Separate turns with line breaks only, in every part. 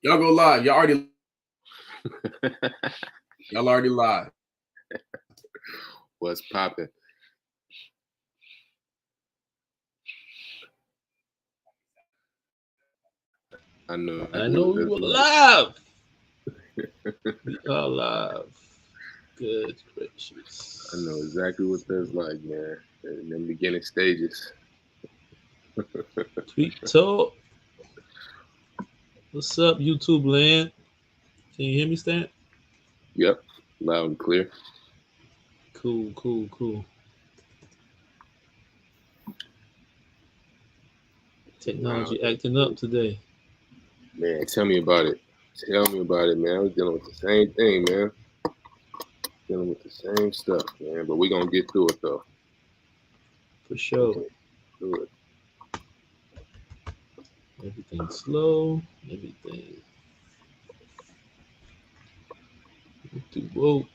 Y'all go live. Y'all already live.
What's popping? I know
we were live. We are live. Good gracious.
I know exactly what that's like, man. In the beginning stages.
Tweet talk. What's up, YouTube land? Can you hear me, Stan?
Yep, loud and clear.
Cool. Technology acting up today.
Man, tell me about it. Man. I was dealing with the same thing, man. Dealing with the same stuff, man. But we're gonna get through it though.
For sure.
Okay. Do it.
Everything slow. Everything. Whoa.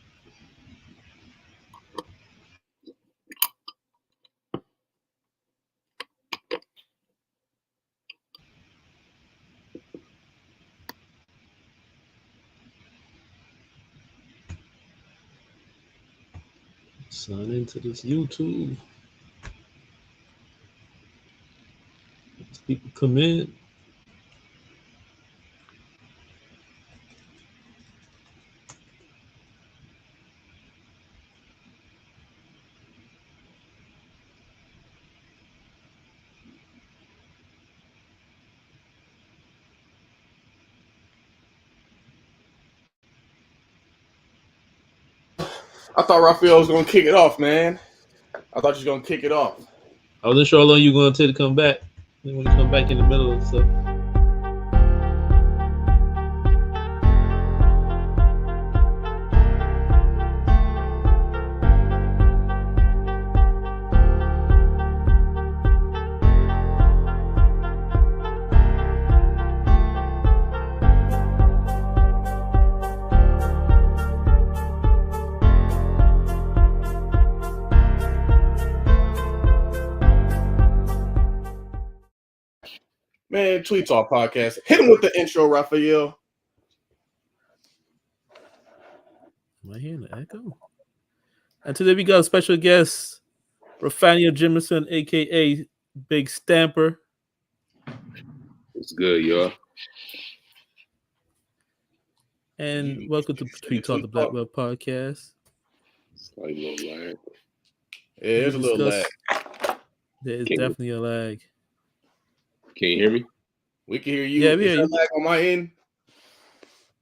Sign into this YouTube. As people come in.
I thought Rafaniel was gonna kick it off, man. I thought you was gonna kick it off.
I wasn't sure how long you were gonna take to come back. You want to come back in the middle of stuff.
Man, Tweet Talk podcast. Hit him with the intro, Rafaniel.
Am I hearing the echo? And today we got a special guest, Rafaniel Jimerson, aka Big Stamper.
It's good, y'all.
And welcome to Tweet Talk, the Black Web Podcast.
Slight little lag.
Yeah, there's a little lag.
There is definitely a lag.
Can you hear me?
We can hear you.
Yeah, we hear you.
Lag on my end?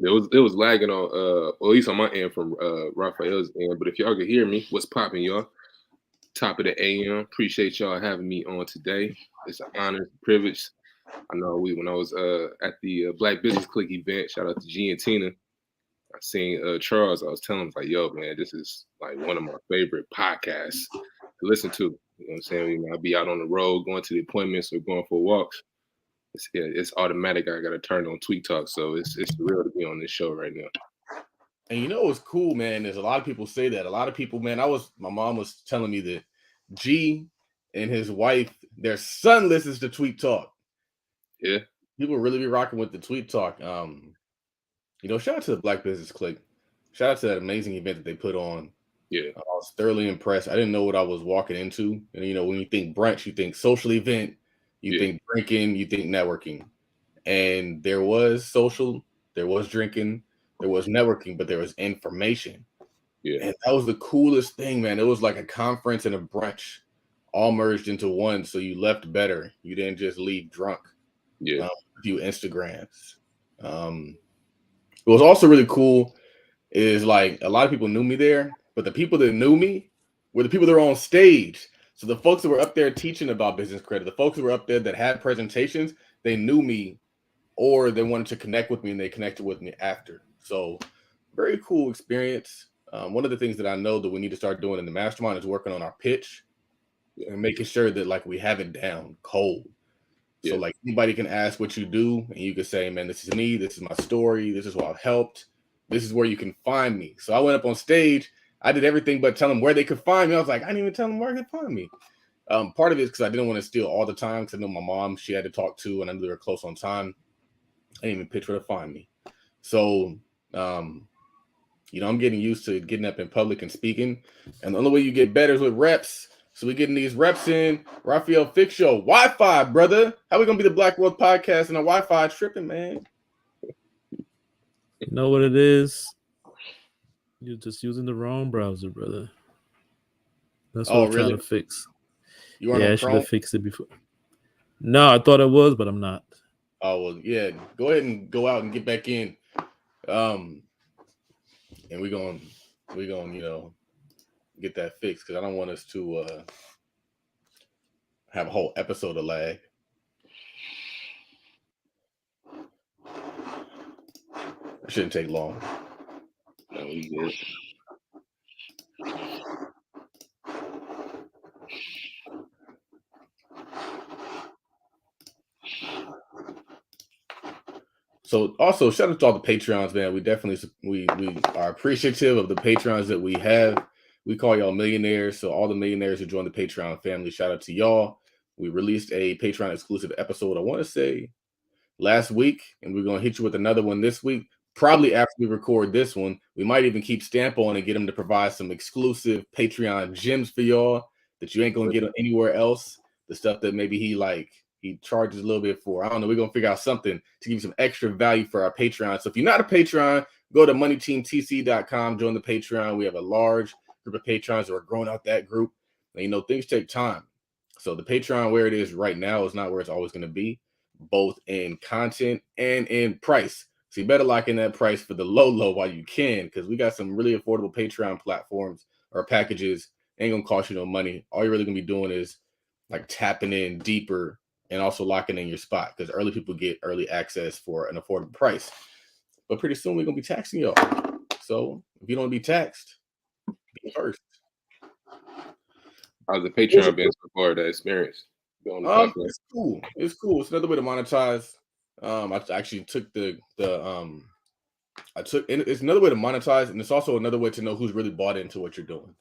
It was lagging on well, at least on my end from Raphael's end. But if y'all can hear me, what's popping, y'all? Top of the AM. Appreciate y'all having me on today. It's an honor, privilege. I know when I was at the Black Business Click event, shout out to G and Tina. I seen Charles. I was telling him like, yo, man, this is like one of my favorite podcasts to listen to. You know what I'm saying? I'll be out on the road, going to the appointments or going for walks. It's automatic. I got to turn on Tweet Talk, so it's real to be on this show right now.
And you know what's cool, man, is a lot of people say that. A lot of people, man, my mom was telling me that G and his wife, their son listens to Tweet Talk.
Yeah.
People really be rocking with the Tweet Talk. Shout out to the Black Business Click. Shout out to that amazing event that they put on.
Yeah.
I was thoroughly impressed. I didn't know what I was walking into. And, when you think brunch, you think social event, you think drinking, you think networking. And there was social, there was drinking, there was networking, but there was information.
Yeah.
And that was the coolest thing, man. It was like a conference and a brunch all merged into one. So you left better. You didn't just leave drunk.
Yeah.
A few Instagrams. What was also really cool is like a lot of people knew me there, but the people that knew me were the people that were on stage. So the folks that were up there teaching about business credit, the folks that were up there that had presentations, they knew me or they wanted to connect with me and they connected with me after. So very cool experience. One of the things that I know that we need to start doing in the mastermind is working on our pitch and making sure that like we have it down cold. So like anybody can ask what you do and you can say, man, this is me. This is my story. This is what I've helped. This is where you can find me. So I went up on stage. I did everything but tell them where they could find me. I was like, I didn't even tell them where they could find me. Part of it is because I didn't want to steal all the time because I know my mom, she had to talk to, and I knew they were close on time. I didn't even pitch her to find me. So, I'm getting used to getting up in public and speaking. And the only way you get better is with reps. So we're getting these reps in. Rafaniel, fix your Wi-Fi, brother. How we going to be the Black Wealth Podcast and the Wi-Fi tripping, man?
You know what it is? You're just using the wrong browser, brother. That's what I'm trying to fix.
You aren't on
I should
Chrome?
have fixed it before. No, I thought it was, but I'm not.
Oh, well, yeah. Go ahead and go out and get back in. And we're going, get that fixed because I don't want us to have a whole episode of lag. It shouldn't take long.
No, we good.
So also shout out to all the Patreons, man. We definitely we are appreciative of the Patreons that we have. We call y'all millionaires. So all the millionaires who joined the Patreon family, shout out to y'all. We released a Patreon exclusive episode, I want to say last week, and we're gonna hit you with another one this week. Probably after we record this one. We might even keep Stamp on and get him to provide some exclusive Patreon gems for y'all that you ain't gonna get anywhere else. The stuff that maybe he charges a little bit for. I don't know. We're going to figure out something to give you some extra value for our Patreon. So if you're not a Patreon, go to moneyteamtc.com, join the Patreon. We have a large group of Patrons that are growing out that group. And, things take time. So the Patreon, where it is right now, is not where it's always going to be, both in content and in price. So you better lock in that price for the low while you can, because we got some really affordable Patreon platforms or packages. Ain't going to cost you no money. All you're really going to be doing is like tapping in deeper and also locking in your spot, because early people get early access for an affordable price. But pretty soon we're going to be taxing y'all. So if you don't want to be taxed, be first.
How's the Patreon been so far, that experience?
It's cool. It's cool. It's another way to monetize. I actually took it's another way to monetize, and it's also another way to know who's really bought into what you're doing.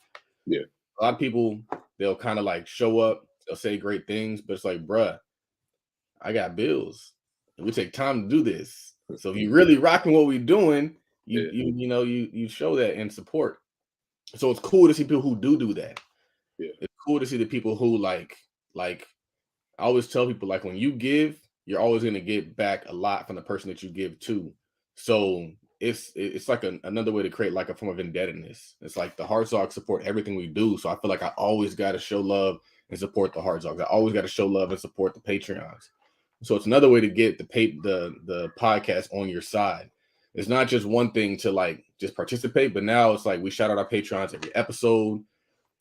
Yeah.
A lot of people, they'll kind of like show up, they'll say great things, but it's like, bruh, I got bills, and we take time to do this. So if you really rocking what we're doing, you show that and support. So it's cool to see people who do that.
Yeah.
It's cool to see the people who like I always tell people, like, when you give, you're always going to get back a lot from the person that you give to. So it's like another way to create like a form of indebtedness. It's like the Hard Zogs support everything we do. So I feel like I always got to show love and support the Hard Zogs. I always got to show love and support the Patreons. So it's another way to get the podcast on your side. It's not just one thing to like just participate, but now it's like we shout out our Patrons every episode.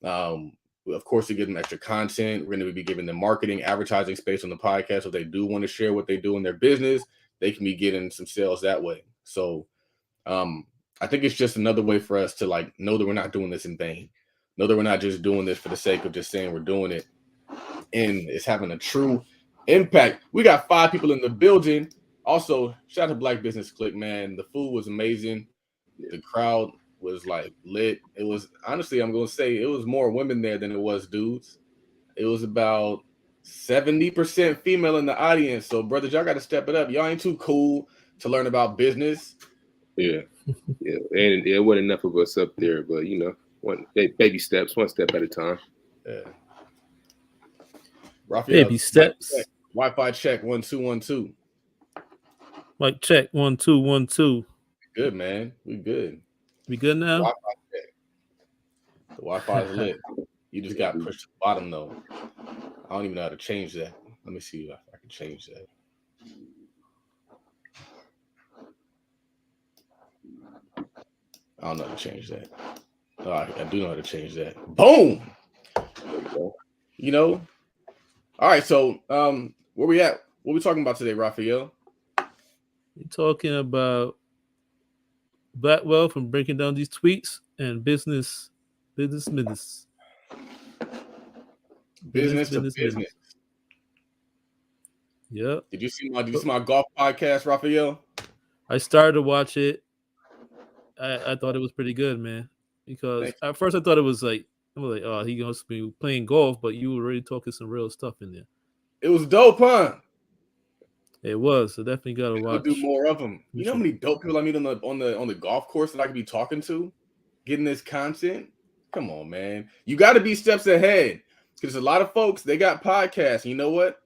Of course, to give them extra content. We're going to be giving them marketing, advertising space on the podcast. So if they do want to share what they do in their business, they can be getting some sales that way. So I think it's just another way for us to like know that we're not doing this in vain. Know that we're not just doing this for the sake of just saying we're doing it. And it's having a true impact. We got 5 people in the building. Also, shout out to Black Business Click, man. The food was amazing. The crowd was like lit. It was, honestly, I'm gonna say it was more women there than it was dudes. It was about 70% female in the audience. So, brothers, y'all got to step it up. Y'all ain't too cool to learn about business.
Yeah. And it wasn't enough of us up there, but baby steps, one step at a time.
Yeah. Rafaniel,
baby steps.
Wi-Fi check 1 2 1 2.
Mic check 1 2 1 2.
Good, man. We good.
We good now?
Wi-Fi check. The Wi-Fi is lit. You just got pushed to the bottom, though. I don't even know how to change that. Let me see if I can change that. I don't know how to change that. Oh, I do know how to change that. Boom! All right, so where we at? What we talking about today, Rafaniel?
We're talking about Black Wealth and breaking down these tweets and business.
Business to business.
Yep.
Did you see my golf podcast, Rafaniel?
I started to watch it. I thought it was pretty good, man. Because at first I thought it was like I'm like, oh, he gonna be playing golf, but you were already talking some real stuff in there.
It was dope, huh?
It was. So definitely gotta
We'll
watch.
do more of them. You know how
sure.
many dope people I meet on the golf course that I could be talking to, getting this content? Come on, man. You got to be steps ahead because a lot of folks, they got podcasts. You know what?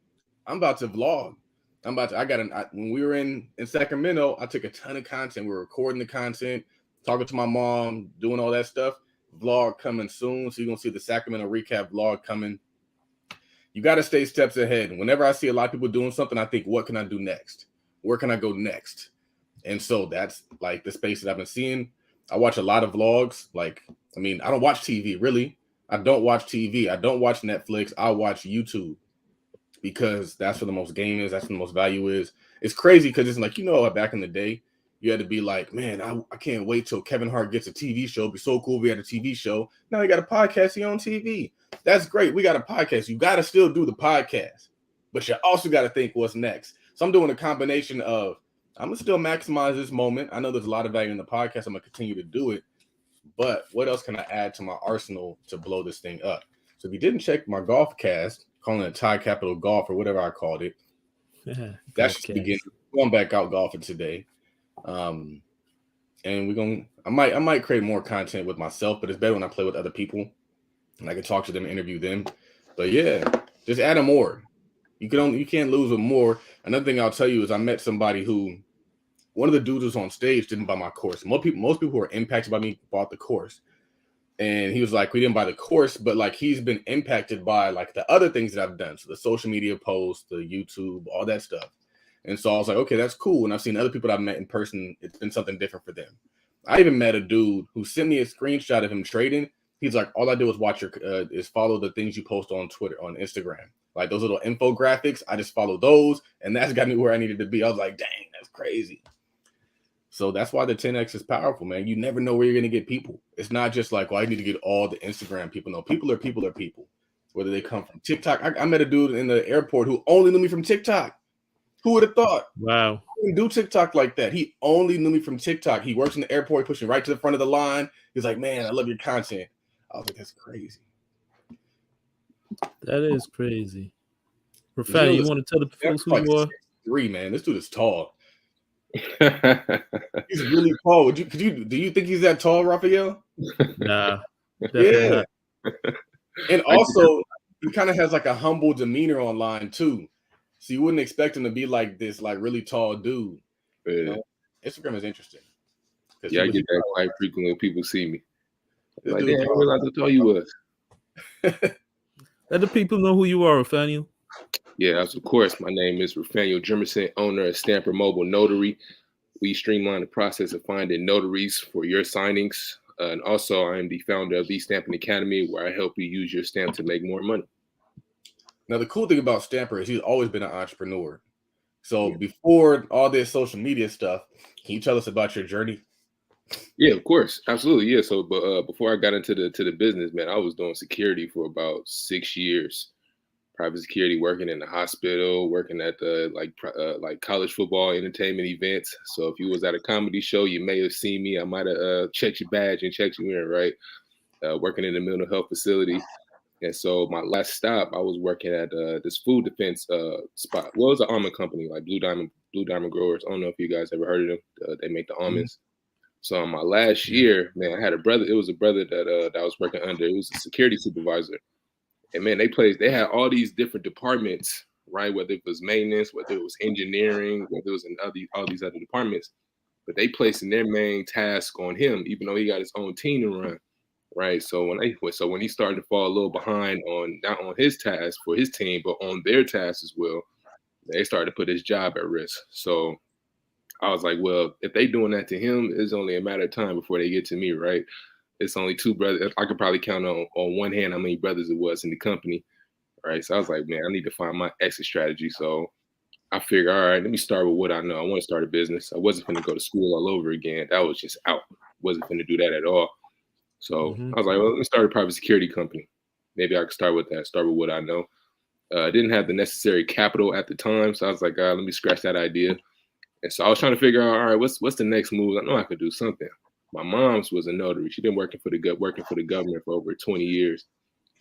I'm about to vlog. When we were in Sacramento, I took a ton of content. We were recording the content, talking to my mom, doing all that stuff. Vlog coming soon. So you're going to see the Sacramento recap vlog coming. You got to stay steps ahead. And whenever I see a lot of people doing something, I think, what can I do next? Where can I go next? And so that's like the space that I've been seeing. I watch a lot of vlogs. I don't watch TV, really. I don't watch TV. I don't watch Netflix. I watch YouTube because that's where the most game is. That's where the most value is. It's crazy because it's like, back in the day, you had to be like, man, I can't wait till Kevin Hart gets a TV show. It'd be so cool if we had a TV show. Now you got a podcast here on TV. That's great. We got a podcast. You got to still do the podcast, but you also got to think what's next. So I'm doing a combination of, I'm going to still maximize this moment. I know there's a lot of value in the podcast. I'm going to continue to do it. But what else can I add to my arsenal to blow this thing up? So if you didn't check my golf cast, calling it Todd Capital Golf or whatever I called it, that's just beginning. Going back out golfing today. And I might create more content with myself, but it's better when I play with other people and I can talk to them, interview them. But yeah, just add them more. You can't lose with more. Another thing I'll tell you is I met somebody who, one of the dudes who's on stage didn't buy my course. Most people who are impacted by me bought the course. And he was like, we didn't buy the course, but like he's been impacted by like the other things that I've done. So the social media posts, the YouTube, all that stuff. And so I was like, okay, that's cool. And I've seen other people that I've met in person. It's been something different for them. I even met a dude who sent me a screenshot of him trading. He's like, all I do is follow the things you post on Twitter, on Instagram. Like those little infographics, I just follow those. And that's got me where I needed to be. I was like, dang, that's crazy. So that's why the 10X is powerful, man. You never know where you're going to get people. It's not just like, well, I need to get all the Instagram people. No, people are people. Whether they come from TikTok. I met a dude in the airport who only knew me from TikTok. Who would have thought?
Wow.
I didn't do TikTok like that. He only knew me from TikTok. He works in the airport, pushing right to the front of the line. He's like, man, I love your content. I was like, that's crazy.
That is crazy. Rafaniel, you want to tell the folks who you are?
6'3", man. This dude is tall. He's really tall. Do you think he's that tall, Raphael?
Nah.
Yeah. And also, he kind of has like a humble demeanor online too. So you wouldn't expect him to be like this, like really tall dude.
Yeah.
You know? Instagram is interesting.
Yeah, I get that quite frequently when people see me. Like, damn, I didn't realize how tall you was.
Let the people know who you are, Rafaniel.
Yeah, of course. My name is Rafaniel Jimerson, owner of Stamper Mobile Notary. We streamline the process of finding notaries for your signings. And also, I am the founder of the Stamping Academy, where I help you use your stamp to make more money.
Now, the cool thing about Stamper is he's always been an entrepreneur. So before all this social media stuff, can you tell us about your journey?
Yeah, of course. Absolutely. Yeah. So, but before I got into the business, man, I was doing security for about 6 years. Private security, working in the hospital, working at the like college football entertainment events. So if you was at a comedy show, you may have seen me. I might have checked your badge and checked you in, right? Working in a mental health facility. And so my last stop, I was working at this food defense spot. Well, it was an almond company, like Blue Diamond Growers. I don't know if you guys ever heard of them. They make the almonds. So in my last year, man, I had a brother. It was a brother that I was working under. It was a security supervisor. And man, they had all these different departments, right? Whether it was maintenance, whether it was engineering, whether it was in all these other departments. But they placing their main task on him, even though he got his own team to run. Right. So when he started to fall a little behind on not on his task for his team, but on their tasks as well, they started to put his job at risk. So I was like, well, if they doing that to him, it's only a matter of time before they get to me, right? It's only two brothers. I could probably count on one hand how many brothers it was in the company. Right. So I was like, man, I need to find my exit strategy. So I figured, all right, let me start with what I know. I want to start a business. I wasn't going to go to school all over again. That was just out. Wasn't going to do that at all. So I was like, well, let me start a private security company. Maybe I could start with that, start with what I know. I didn't have the necessary capital at the time. So I was like, let me scratch that idea. And so I was trying to figure out, all right, what's the next move? I know I could do something. My mom's was a notary. She'd been working for the government for over 20 years.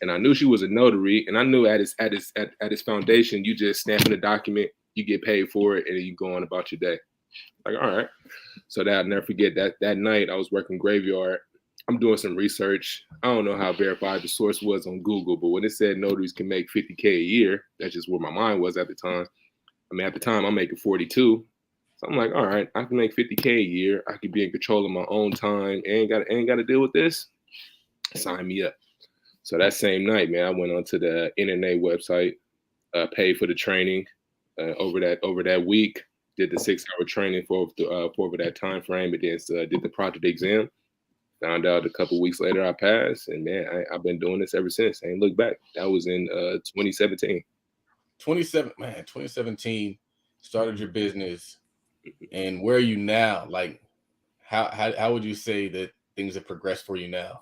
And I knew she was a notary, and I knew at its foundation, you just stamp in a document, you get paid for it, and then you go on about your day. Like, all right. So that I'll never forget that night I was working graveyard. I'm doing some research. I don't know how verified the source was on Google, but when it said notaries can make $50K a year, that's just where my mind was at the time. I mean, at the time I'm making 42. So I'm like, all right, I can make 50K a year. I can be in control of my own time. Ain't got to deal with this. Sign me up. So that same night, man, I went onto the internet website, paid for the training over that week. Did the 6-hour training for over that time frame, and then did the project exam. Found out a couple weeks later I passed, and man, I've been doing this ever since. I ain't looked back. That was in 2017.
2017, started your business, and where are you now? Like, how would you say that things have progressed for you now?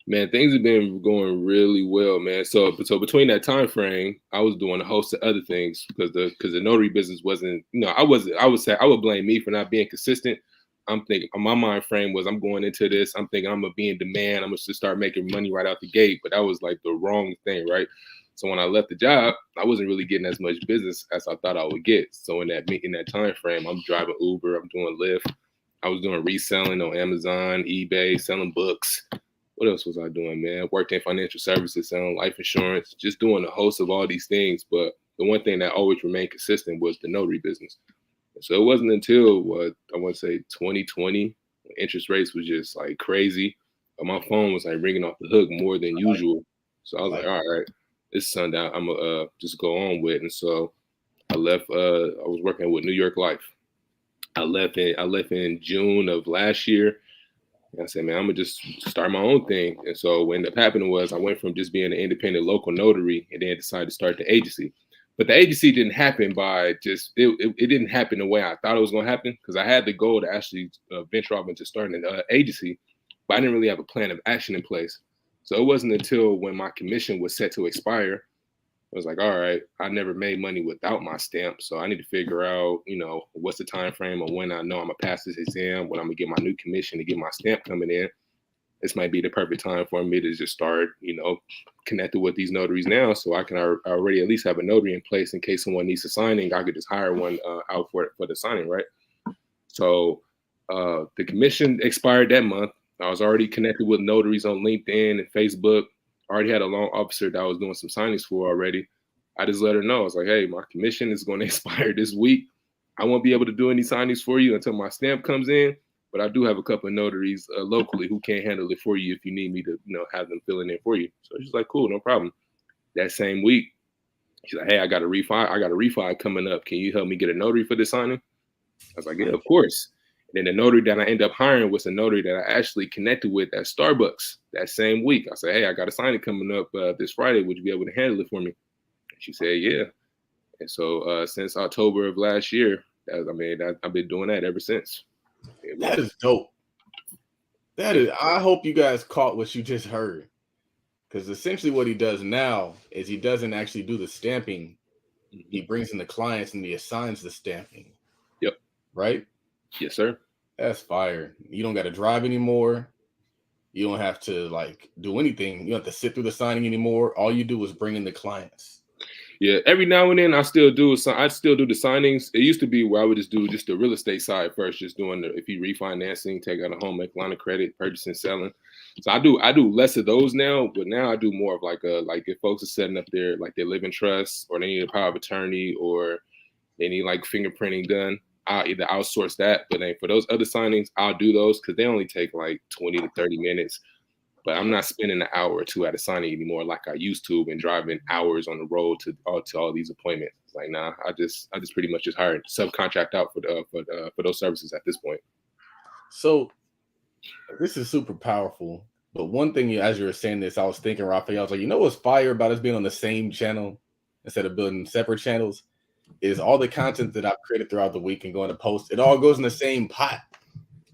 Man, things have been going really well, man. So between that time frame, I was doing a host of other things because the notary business wasn't, I would blame me for not being consistent. I'm thinking my mind frame was I'm going into this. I'm thinking I'm gonna be in demand. I'm gonna just start making money right out the gate. But that was like the wrong thing, right? So when I left the job, I wasn't really getting as much business as I thought I would get. So in that time frame, I'm driving Uber, I'm doing Lyft, I was doing reselling on Amazon, eBay, selling books. What else was I doing, man? Worked in financial services, selling life insurance, just doing a host of all these things. But the one thing that always remained consistent was the notary business. So it wasn't until I want to say 2020, interest rates was just like crazy. But my phone was like ringing off the hook more than usual. So I was like, all right, this sundown, I'm gonna just go on with. And so I left. I was working with New York Life. I left in June of last year. And I said, man, I'm gonna just start my own thing. And so what ended up happening was I went from just being an independent local notary and then decided to start the agency. But the agency didn't happen by just, it didn't happen the way I thought it was going to happen, because I had the goal to actually venture off into starting an agency, but I didn't really have a plan of action in place. So it wasn't until when my commission was set to expire, I was like, all right, I never made money without my stamp. So I need to figure out, what's the time frame of when I know I'm going to pass this exam, when I'm going to get my new commission to get my stamp coming in. This might be the perfect time for me to just start, connected with these notaries now, so I can already at least have a notary in place in case someone needs a signing. I could just hire one out for the signing, right? So the commission expired that month. I was already connected with notaries on LinkedIn and Facebook. I already had a loan officer that I was doing some signings for already. I just let her know. I was like, hey, my commission is going to expire this week. I won't be able to do any signings for you until my stamp comes in. But I do have a couple of notaries locally who can handle it for you if you need me to, have them fill in there for you. So she's like, cool, no problem. That same week, she's like, hey, I got a refi coming up. Can you help me get a notary for this signing? I was like, yeah, of course. And then the notary that I ended up hiring was a notary that I actually connected with at Starbucks that same week. I said, hey, I got a signing coming up this Friday. Would you be able to handle it for me? And she said, yeah. And so since October of last year, I've been doing that ever since.
That is dope. I hope you guys caught what you just heard. Because essentially what he does now is he doesn't actually do the stamping. He brings in the clients and he assigns the stamping.
Yep.
Right?
Yes, sir.
That's fire. You don't got to drive anymore. You don't have to do anything. You don't have to sit through the signing anymore. All you do is bring in the clients.
Yeah, every now and then I still do the signings. It used to be where I would just do the real estate side first, just doing if you refinancing, take out a home, make line of credit, purchasing, selling. So I do less of those now, but now I do more of like if folks are setting up their living trust, or they need a power of attorney, or they need fingerprinting done, I'll either outsource that. But then for those other signings, I'll do those because they only take 20 to 30 minutes. But I'm not spending an hour or two at a signing anymore like I used to, and driving hours on the road to all these appointments. It's like, nah, I just pretty much just hired subcontract out for those services at this point.
So this is super powerful. But one thing, as you were saying this, I was thinking, Rafaniel, I was like, what's fire about us being on the same channel instead of building separate channels is all the content that I've created throughout the week and going to post. It all goes in the same pot.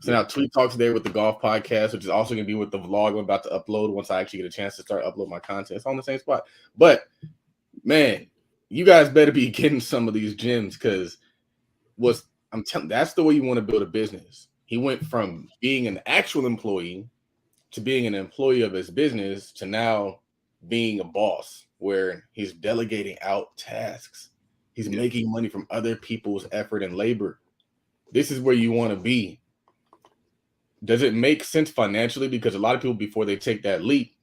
So now Tweet Talks there with the golf podcast, which is also going to be with the vlog I'm about to upload once I actually get a chance to start uploading my content. It's on the same spot. But, man, you guys better be getting some of these gems, because that's the way you want to build a business. He went from being an actual employee to being an employee of his business to now being a boss, where he's delegating out tasks. He's making money from other people's effort and labor. This is where you want to be. Does it make sense financially? Because a lot of people, before they take that leap,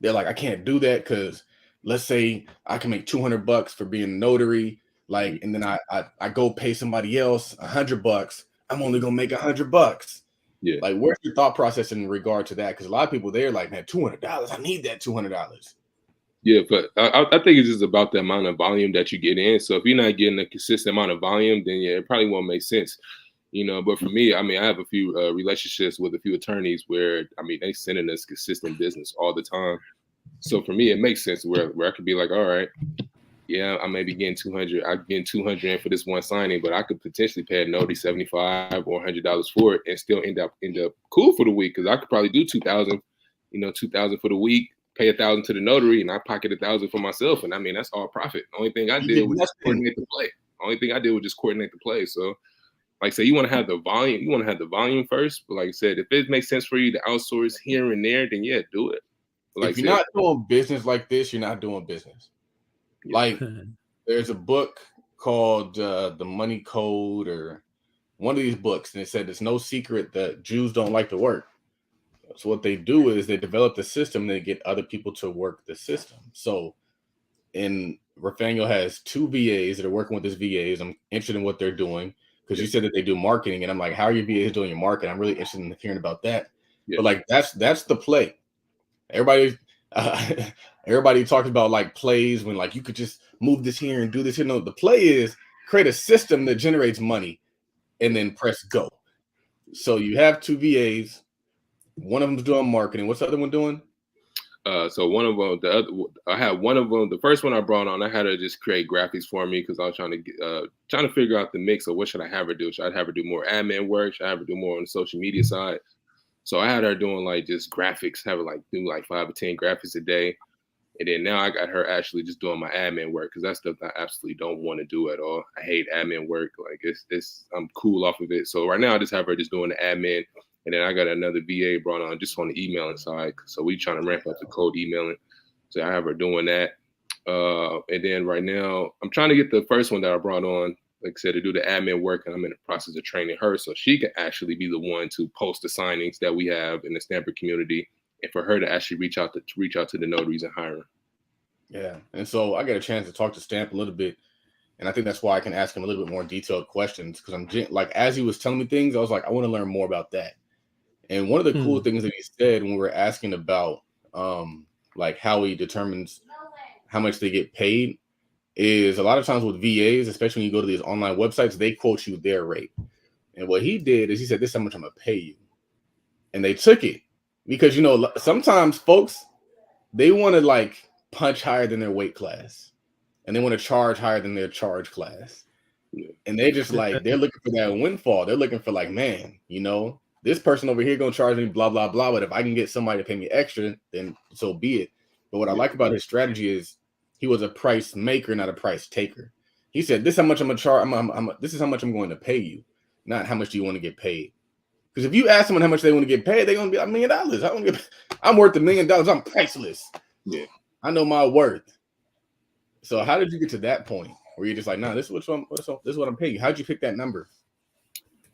they're like, I can't do that because let's say I can make $200 for being a notary, like, and then I go pay somebody else $100. I'm only gonna make $100.
Yeah.
Like, where's your thought process in regard to that? Because a lot of people, they're like, man, $200, I need that $200.
Yeah, but I think it's just about the amount of volume that you get in. So if you're not getting a consistent amount of volume, then yeah, it probably won't make sense. But for me, I mean, I have a few relationships with a few attorneys where, I mean, they sending us consistent business all the time. So for me, it makes sense where I could be like, all right, yeah, I may be getting 200. I'm getting 200 in for this one signing, but I could potentially pay a notary $75 or $100 for it and still end up cool for the week, because I could probably do 2,000, 2,000 for the week, pay 1,000 to the notary, and I pocket 1,000 for myself. And I mean, that's all profit. The only thing I did was just coordinate the play. So, like I said, you want to have the volume. You want to have the volume first. But like I said, if it makes sense for you to outsource here and there, then yeah, do it. But like
if you're not doing business like this, you're not doing business. Like, there's a book called The Money Code, or one of these books, and it said it's no secret that Jews don't like to work. So what they do is they develop the system, and they get other people to work the system. So Rafaniel has 2 VAs that are working with his VAs. I'm interested in what they're doing, because you said that they do marketing, and I'm like, how are your VAs doing your marketing? I'm really interested in hearing about that. But like, that's the play. Everybody talks about like plays when like you could just move this here and do this here. No, the play is create a system that generates money and then press go. So you have 2 VAs. One of them's doing marketing. What's the other one doing?
So one of them, I had one of them. The first one I brought on, I had her just create graphics for me because I was trying to figure out the mix of what should I have her do. Should I have her do more admin work? Should I have her do more on the social media side? So I had her doing like just graphics, have her like do like 5 or 10 graphics a day. And then now I got her actually just doing my admin work, because that's stuff I absolutely don't want to do at all. I hate admin work. Like I'm cool off of it. So right now I just have her just doing the admin. And then I got another VA brought on just on the emailing side. So we trying to ramp up the cold emailing. So I have her doing that. And then right now I'm trying to get the first one that I brought on, like I said, to do the admin work, and I'm in the process of training her so she can actually be the one to post the signings that we have in the Stamper community, and for her to actually reach out to the notaries and hire them. Yeah,
and so I got a chance to talk to Stamp a little bit, and I think that's why I can ask him a little bit more detailed questions, because I'm like, as he was telling me things, I was like, I want to learn more about that. And one of the cool things that he said when we were asking about like how he determines how much they get paid is, a lot of times with VAs, especially when you go to these online websites, they quote you their rate. And what he did is he said, this is how much I'm going to pay you. And they took it because, sometimes folks, they want to like punch higher than their weight class, and they want to charge higher than their charge class. And they just like, they're looking for that windfall. They're looking for like, man, this person over here going to charge me blah, blah, blah. But if I can get somebody to pay me extra, then so be it. But what I like about his strategy is he was a price maker, not a price taker. He said, this is how much I'm going to charge. This is how much I'm going to pay you, not how much do you want to get paid. Because if you ask someone how much they want to get paid, they're going to be like, $1 million. I'm worth $1 million. I'm priceless.
Yeah,
I know my worth. So how did you get to that point where you're just like, nah, this is what I'm paying you? How'd you pick that number?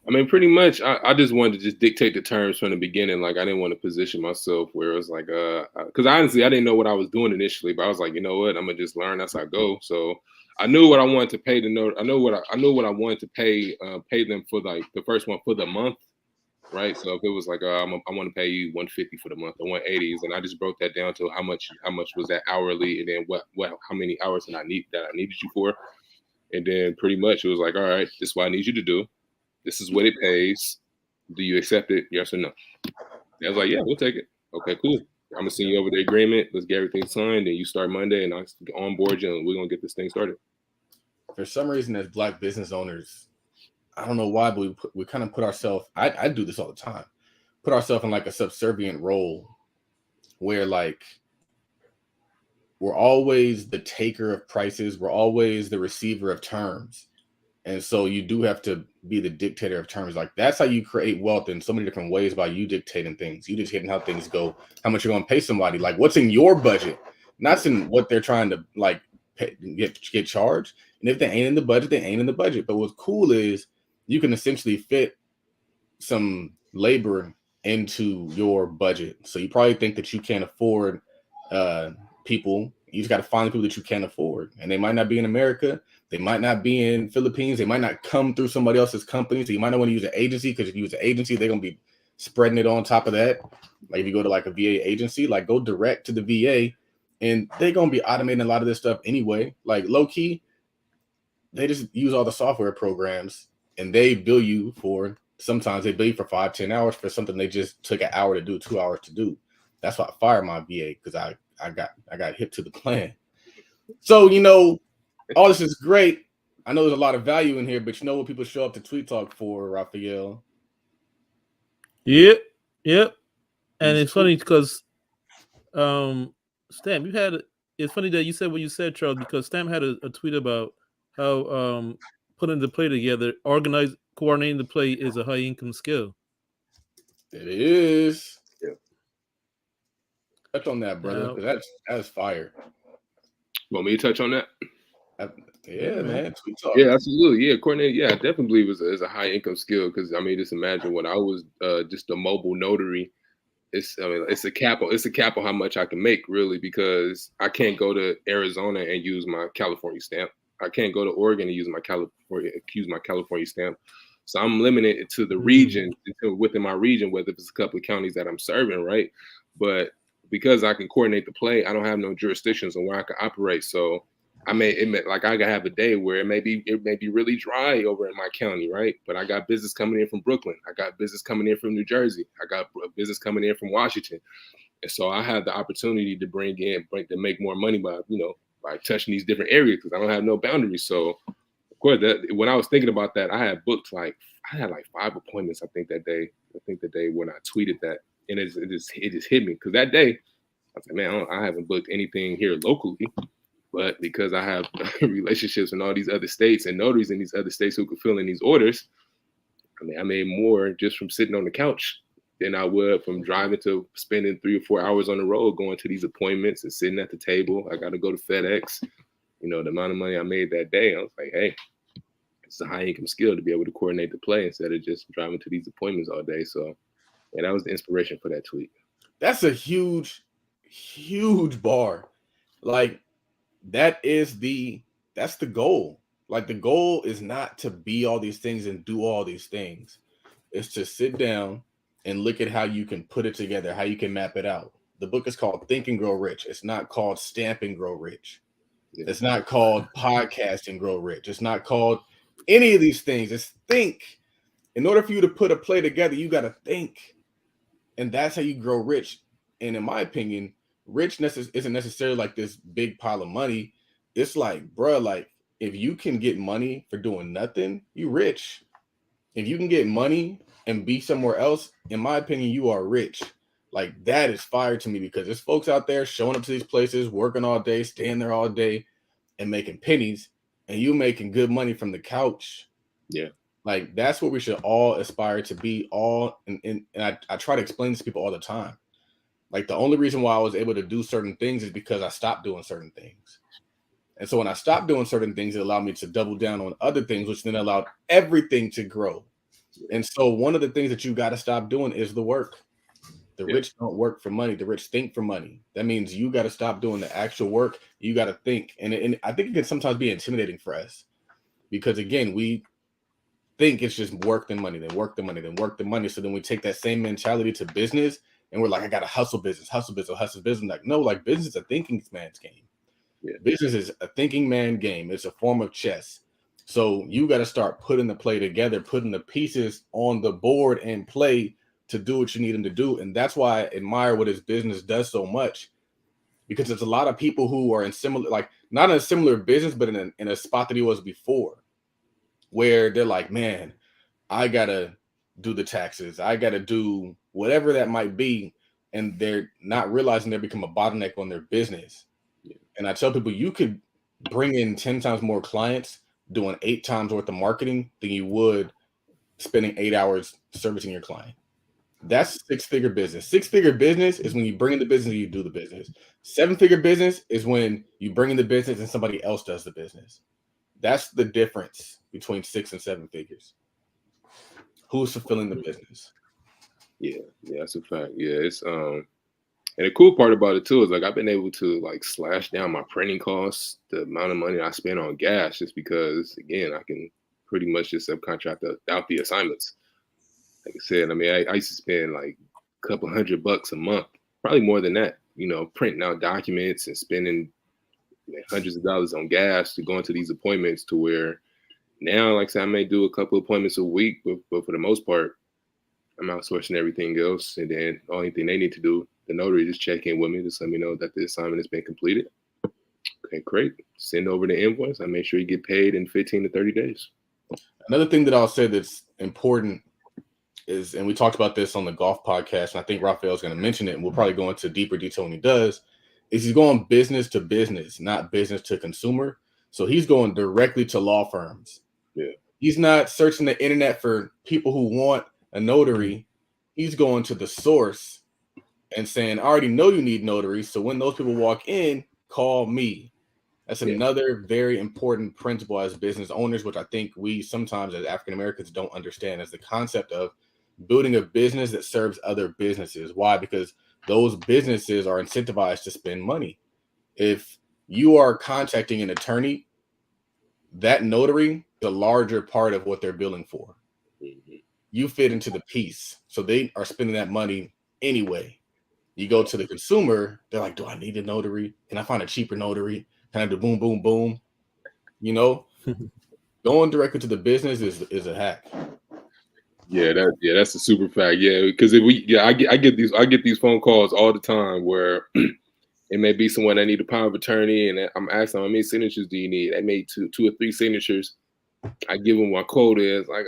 I mean, pretty much, I just wanted to just dictate the terms from the beginning. Like, I didn't want to position myself where it was like, because honestly, I didn't know what I was doing initially, but I was like, you know what, I'm gonna just learn as I go. So I knew what I wanted to pay the note. I knew what I wanted to pay them for, like the first one for the month, right? So if it was like, I want to pay you $150 for the month or $180, and I just broke that down to how much was that hourly, and then how many hours I needed you for, and then pretty much it was like, all right, this is what I need you to do. This is what it pays. Do you accept it? Yes or no? I was like, yeah, we'll take it. Okay, cool. I'm going to send you over the agreement. Let's get everything signed. And you start Monday, and I'll onboard you, and we're going to get this thing started.
For some reason, as Black business owners, I don't know why, but we kind of put ourselves, I do this all the time, put ourselves in like a subservient role where like we're always the taker of prices. We're always the receiver of terms. And so you do have to be the dictator of terms. Like that's how you create wealth in so many different ways, by you dictating things. You dictating how things go, how much you're going to pay somebody, like what's in your budget, not in what they're trying to like get charged. And if they ain't in the budget, they ain't in the budget. But what's cool is you can essentially fit some labor into your budget. So you probably think that you can't afford people. You just got to find the people that you can't afford, and they might not be in America. They might not be in Philippines. They might not come through somebody else's company. So you might not want to use an agency, because if you use an agency, they're going to be spreading it on top of that. Like if you go to like a VA agency, like go direct to the VA, and they're going to be automating a lot of this stuff anyway. Like low key, they just use all the software programs, and they bill you for, sometimes they bill you for 5-10 hours for something they just took an hour to do, 2 hours to do. That's why I fired my VA, because I got hip to the plan. So, you know, all this is great. I know there's a lot of value in here, but you know what people show up to Tweet Talk for, Rafaniel?
Yep. And it's funny because Stamp, it's funny that you said what you said, Charles, because Stamp had a tweet about how putting the play together, coordinating the play is a high income skill.
It is. Yeah. Touch on that, brother. That's fire.
Want me to touch on that?
Yeah, man. Tweet Talk.
Yeah, absolutely. Yeah, coordinating. Yeah, I definitely believe it's a high income skill, because I mean, just imagine when I was just a mobile notary. It's a cap on how much I can make, really, because I can't go to Arizona and use my California stamp. I can't go to Oregon and use my California stamp. So I'm limited to the region, within my region, whether it's a couple of counties that I'm serving, right? But because I can coordinate the play, I don't have no jurisdictions on where I can operate. So I could have a day where it may be really dry over in my county, right? But I got business coming in from Brooklyn. I got business coming in from New Jersey. I got business coming in from Washington. And so I have the opportunity to make more money by touching these different areas, because I don't have no boundaries. So of course, when I was thinking about that, I had 5 appointments, I think, that day. I think the day when I tweeted that, and it just hit me, because that day I was like, man, I haven't booked anything here locally. But because I have relationships in all these other states and notaries in these other states who could fill in these orders, I mean, I made more just from sitting on the couch than I would from driving to spending 3 or 4 hours on the road going to these appointments and sitting at the table. I got to go to FedEx. You know, the amount of money I made that day, I was like, hey, it's a high income skill to be able to coordinate the play instead of just driving to these appointments all day. So, yeah, that was the inspiration for that tweet.
That's a huge bar. Like, that's the goal. Like, the goal is not to be all these things and do all these things. It's to sit down and look at how you can put it together, how you can map it out. The book is called Think and Grow Rich. It's not called Stamp and Grow Rich. Yeah. It's not called Podcast and Grow Rich. It's not called any of these things. It's think. In order for you to put a play together, you got to think. And that's how you grow rich. And in my opinion, richness isn't necessarily like this big pile of money. It's like, bro, like if you can get money for doing nothing, you rich. If you can get money and be somewhere else, in my opinion, you are rich. Like, that is fire to me, because there's folks out there showing up to these places, working all day, staying there all day and making pennies, and you making good money from the couch.
Yeah.
Like, that's what we should all aspire to be. And I try to explain this to people all the time. Like, the only reason why I was able to do certain things is because I stopped doing certain things. And so when I stopped doing certain things, it allowed me to double down on other things, which then allowed everything to grow. And so one of the things that you got to stop doing is the work. The rich don't work for money. The rich think for money. That means you got to stop doing the actual work. You got to think. And I think it can sometimes be intimidating for us, because, again, we think it's just work the money, then work the money, then work the money. So then we take that same mentality to business, and we're like, I got to hustle business. Like, no, like, business is a thinking man's game. Yeah. Business is a thinking man game. It's a form of chess. So you got to start putting the play together, putting the pieces on the board and play to do what you need them to do. And that's why I admire what his business does so much, because there's a lot of people who are in similar, like, not in a similar business, but in a spot that he was before, where they're like, man, I got to do the taxes. I got to do whatever that might be. And they're not realizing they become a bottleneck on their business. And I tell people, you could bring in 10 times more clients doing 8 times worth of marketing than you would spending 8 hours servicing your client. That's 6-figure business. 6-figure business is when you bring in the business and you do the business. 7-figure business is when you bring in the business and somebody else does the business. That's the difference between 6 and 7 figures. Who's fulfilling the business?
Yeah, that's a fact. Yeah, it's and the cool part about it too is like I've been able to like slash down my printing costs, the amount of money I spend on gas, just because again I can pretty much just subcontract out the assignments. Like I said, I mean I used to spend like a couple $100 a month, probably more than that, printing out documents and spending hundreds of dollars on gas to go into these appointments, to where now, like I said, I may do a couple appointments a week, but for the most part, I'm outsourcing everything else. And then the only thing they need to do, the notary, just check in with me, just let me know that the assignment has been completed. Okay, great. Send over the invoice. I make sure you get paid in 15 to 30 days.
Another thing that I'll say that's important is, and we talked about this on the golf podcast, and I think Rafaniel is going to mention it, and we'll probably go into deeper detail when he does, is he's going business to business, not business to consumer. So he's going directly to law firms.
Yeah.
He's not searching the internet for people who want a notary. He's going to the source and saying, I already know you need notaries, so when those people walk in, call me. That's another very important principle as business owners, which I think we sometimes as African Americans don't understand, is the concept of building a business that serves other businesses. Why? Because those businesses are incentivized to spend money. If you are contacting an attorney, that notary is a larger part of what they're billing for.
Mm-hmm.
You fit into the piece, so they are spending that money anyway. You go to the consumer, they're like, do I need a notary? Can I find a cheaper notary? Can I do boom, boom, boom? Going directly to the business is a hack.
That's a super fact. Yeah, because I get these phone calls all the time where it may be someone that need a power of attorney, and I'm asking them, how many signatures do you need? I made two or three signatures. I give them what quote is. Like,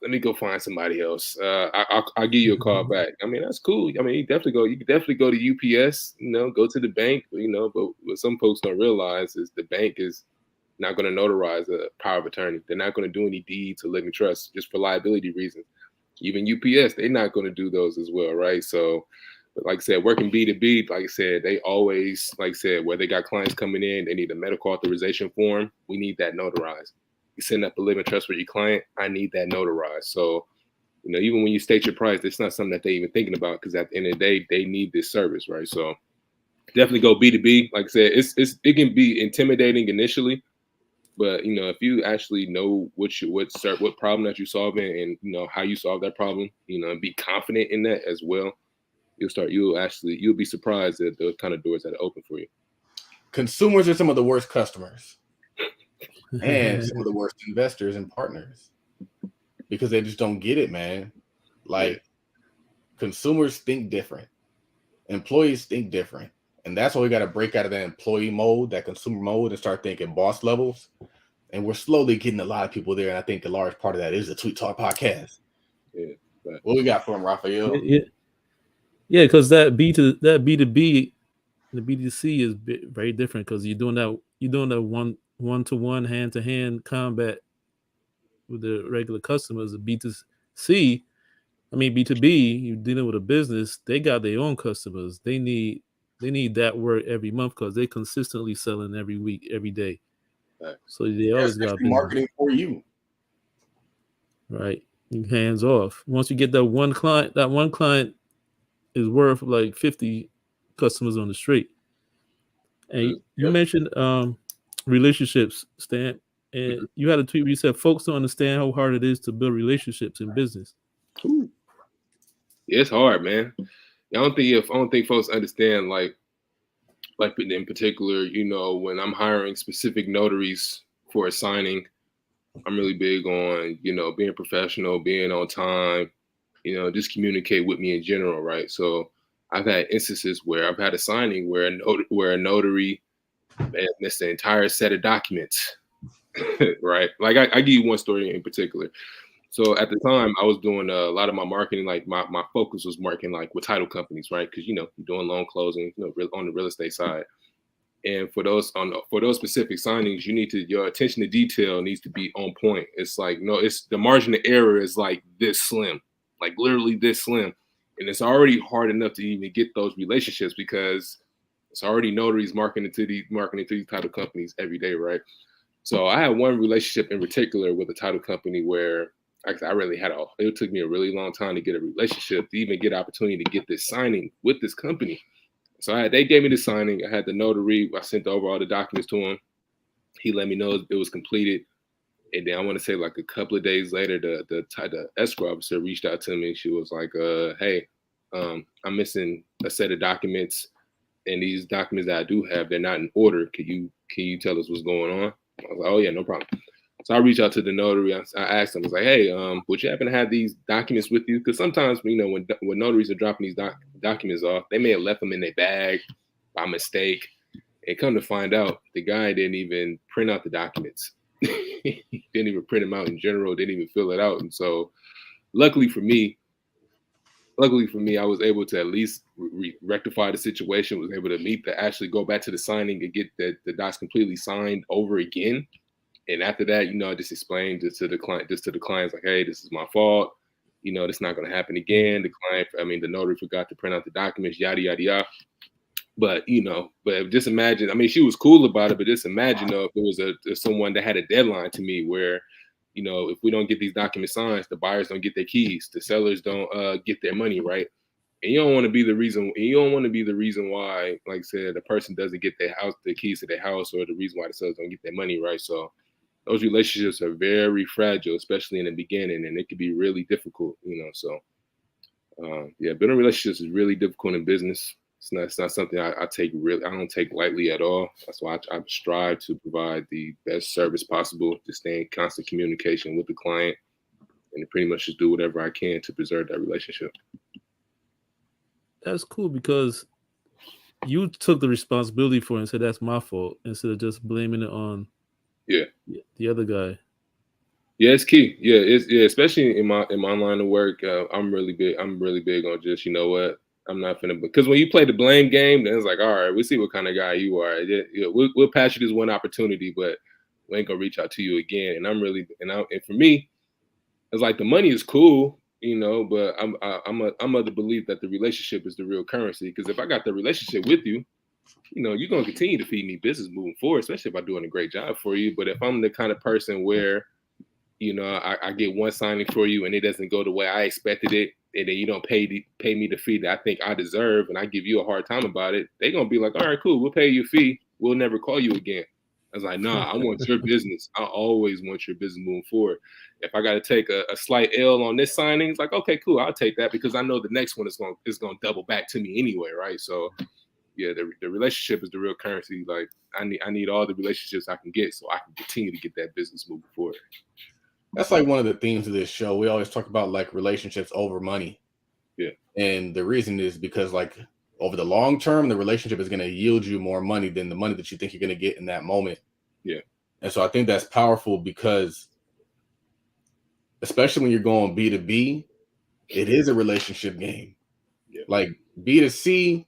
let me go find somebody else. I'll give you a call back. I mean, that's cool. I mean, you can definitely go to UPS, go to the bank, but what some folks don't realize is the bank is not going to notarize a power of attorney. They're not going to do any deeds or living trust just for liability reasons. Even UPS, they're not going to do those as well, right? So, but like I said, working B2B, like I said, they always, like I said, where they got clients coming in, they need a medical authorization form. We need that notarized. You send up a living trust for your client, I need that notarized. So, even when you state your price, it's not something that they're even thinking about, because at the end of the day, they need this service, right? So definitely go B2B. Like I said, it can be intimidating initially, but if you actually know what problem that you're solving, and how you solve that problem, and be confident in that as well, you'll be surprised at the kind of doors that are open for you.
Consumers are some of the worst customers and some of the worst investors and partners, because they just don't get it, man. Like, consumers think different, employees think different, and that's why we got to break out of that employee mode, that consumer mode, and start thinking boss levels. And we're slowly getting a lot of people there, and I think a large part of that is the Tweet Talk podcast.
Yeah. Right.
What we got for him, Rafaniel?
Yeah, because that B2B, the B2C is very different, because you're doing that one-to-one, hand-to-hand combat with the regular customers. The B2C, B2B, you're dealing with a business. They got their own customers. They need that work every month, because they consistently selling every week, every day.
Right.
So they always got
marketing for you.
Right. Hands off. Once you get that one client is worth like 50 customers on the street. And you mentioned relationships, Stan, and you had a tweet where you said folks don't understand how hard it is to build relationships in business.
Ooh. Yeah, it's hard, man. I don't think folks understand, like in particular, when I'm hiring specific notaries for a signing, I'm really big on, being professional, being on time, just communicate with me in general, right? So I've had instances where I've had a signing where a notary missed the entire set of documents, right? Like I give you one story in particular. So at the time, I was doing a lot of my marketing, like my focus was marketing like with title companies, right? Because you're doing loan closing, on the real estate side. And for those specific signings, your attention to detail needs to be on point. It's like, no, it's the margin of error is like this slim, like literally this slim. And it's already hard enough to even get those relationships because it's already notaries marketing to these title companies every day, right? So I had one relationship in particular with a title company where I really it took me a really long time to get a relationship, to even get opportunity to get this signing with this company. So they gave me the signing. I had the notary. I sent over all the documents to him. He let me know it was completed. And then I want to say like a couple of days later, the escrow officer reached out to me. She was like, hey, I'm missing a set of documents. And these documents that I do have, they're not in order. Can you tell us what's going on? I was like, oh yeah, no problem. So I reached out to the notary. I asked him, I was like, hey, would you happen to have these documents with you? Because sometimes, when notaries are dropping these documents off, they may have left them in their bag by mistake. And come to find out, the guy didn't even print out the documents. He didn't even print them out in general, didn't even fill it out. And so luckily for me, I was able to at least rectify the situation, was able to actually go back to the signing and get the docs completely signed over again. And after that, I just explained to the clients, like, hey, this is my fault. This is not going to happen again. The notary forgot to print out the documents, yada, yada, yada. But, but just imagine, she was cool about it, but just imagine if there was someone that had a deadline to me where, if we don't get these documents signed, the buyers don't get their keys, the sellers don't get their money, right? And you don't want to be the reason why, like I said, the person doesn't get the keys to their house, or the reason why the sellers don't get their money, right? So those relationships are very fragile, especially in the beginning, and it can be really difficult, So, building relationships is really difficult in business. It's not something I don't take lightly at all. That's why I strive to provide the best service possible, to stay in constant communication with the client, and to pretty much just do whatever I can to preserve that relationship.
That's cool because you took the responsibility for it and said that's my fault instead of just blaming it on the other guy.
Yeah, it's key. Especially in my line of work. I'm really big on just, what, I'm not finna, because when you play the blame game, then it's like, all right, we'll see what kind of guy you are. We'll pass you this one opportunity, but we ain't gonna reach out to you again. And for me, it's like the money is cool, but I'm of the belief that the relationship is the real currency. Because if I got the relationship with you, you're gonna continue to feed me business moving forward, especially if I'm doing a great job for you. But if I'm the kind of person where, I get one signing for you and it doesn't go the way I expected it, and then you don't pay me the fee that I think I deserve, and I give you a hard time about it, they're gonna be like, all right, cool, we'll pay you a fee, we'll never call you again. I was like, nah, I want your business. I always want your business moving forward. If I got to take a slight L on this signing, it's like, okay, cool, I'll take that, because I know the next one is gonna double back to me anyway, right? So yeah, the relationship is the real currency. Like I need all the relationships I can get so I can continue to get that business moving forward.
That's like one of the themes of this show. We always talk about like relationships over money.
Yeah.
And the reason is because like over the long term, the relationship is going to yield you more money than the money that you think you're going to get in that moment.
Yeah.
And so I think that's powerful because especially when you're going B2B, it is a relationship game.
Yeah.
Like B2C,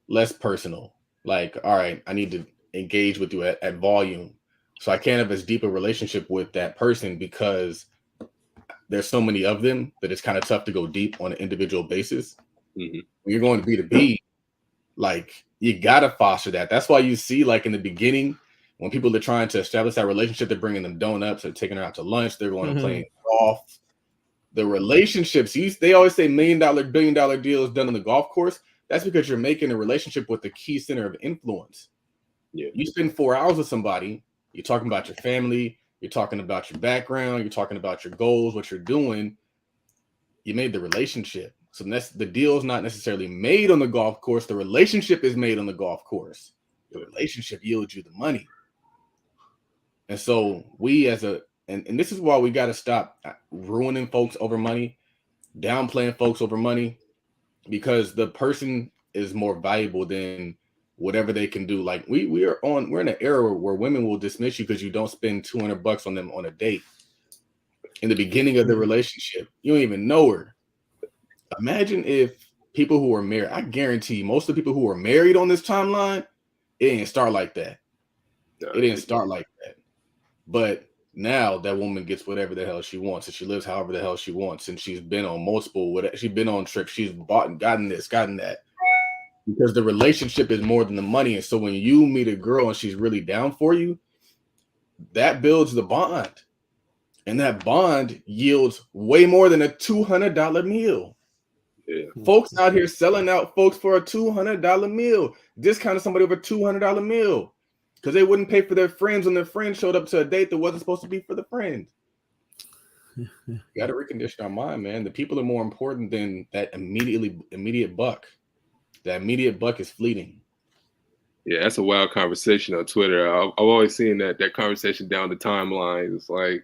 less personal. Like, all right, I need to engage with you at volume. So I can't have as deep a relationship with that person because there's so many of them that it's kind of tough to go deep on an individual basis.
Mm-hmm.
When you're going to B2B, like you got to foster that. That's why you see like in the beginning, when people are trying to establish that relationship, they're bringing them donuts or taking her out to lunch. They're going to play golf. The relationships, they always say $1 million, $1 billion deals done on the golf course. That's because you're making a relationship with the key center of influence.
Yeah.
You spend 4 hours with somebody, you're talking about your family, you're talking about your background, you're talking about your goals, what you're doing. You made the relationship. So the deal is not necessarily made on the golf course. The relationship is made on the golf course. The relationship yields you the money. And so we and this is why we got to stop ruining folks over money, downplaying folks over money, because the person is more valuable than whatever they can do. Like we're in an era where women will dismiss you because you don't spend $200 on them on a date. In the beginning of the relationship, you don't even know her. Imagine if people who are married, I guarantee most of the people who are married on this timeline, It didn't start like that.
No,
It didn't start like that. But now that woman gets whatever the hell she wants, and she lives however the hell she wants, and she's been on multiple, she's been on trips, she's bought and gotten this, gotten that. Because the relationship is more than the money. And so when you meet a girl and she's really down for you, that builds the bond. And that bond yields way more than a $200 meal.
Yeah.
Folks out here selling out folks for a $200 meal, discounting somebody over a $200 meal because they wouldn't pay for their friends when their friend showed up to a date that wasn't supposed to be for the friend. You got to recondition our mind, man. The people are more important than that immediate buck. That immediate buck is fleeting.
Yeah, that's a wild conversation on Twitter. I've always seen that conversation down the timeline. It's like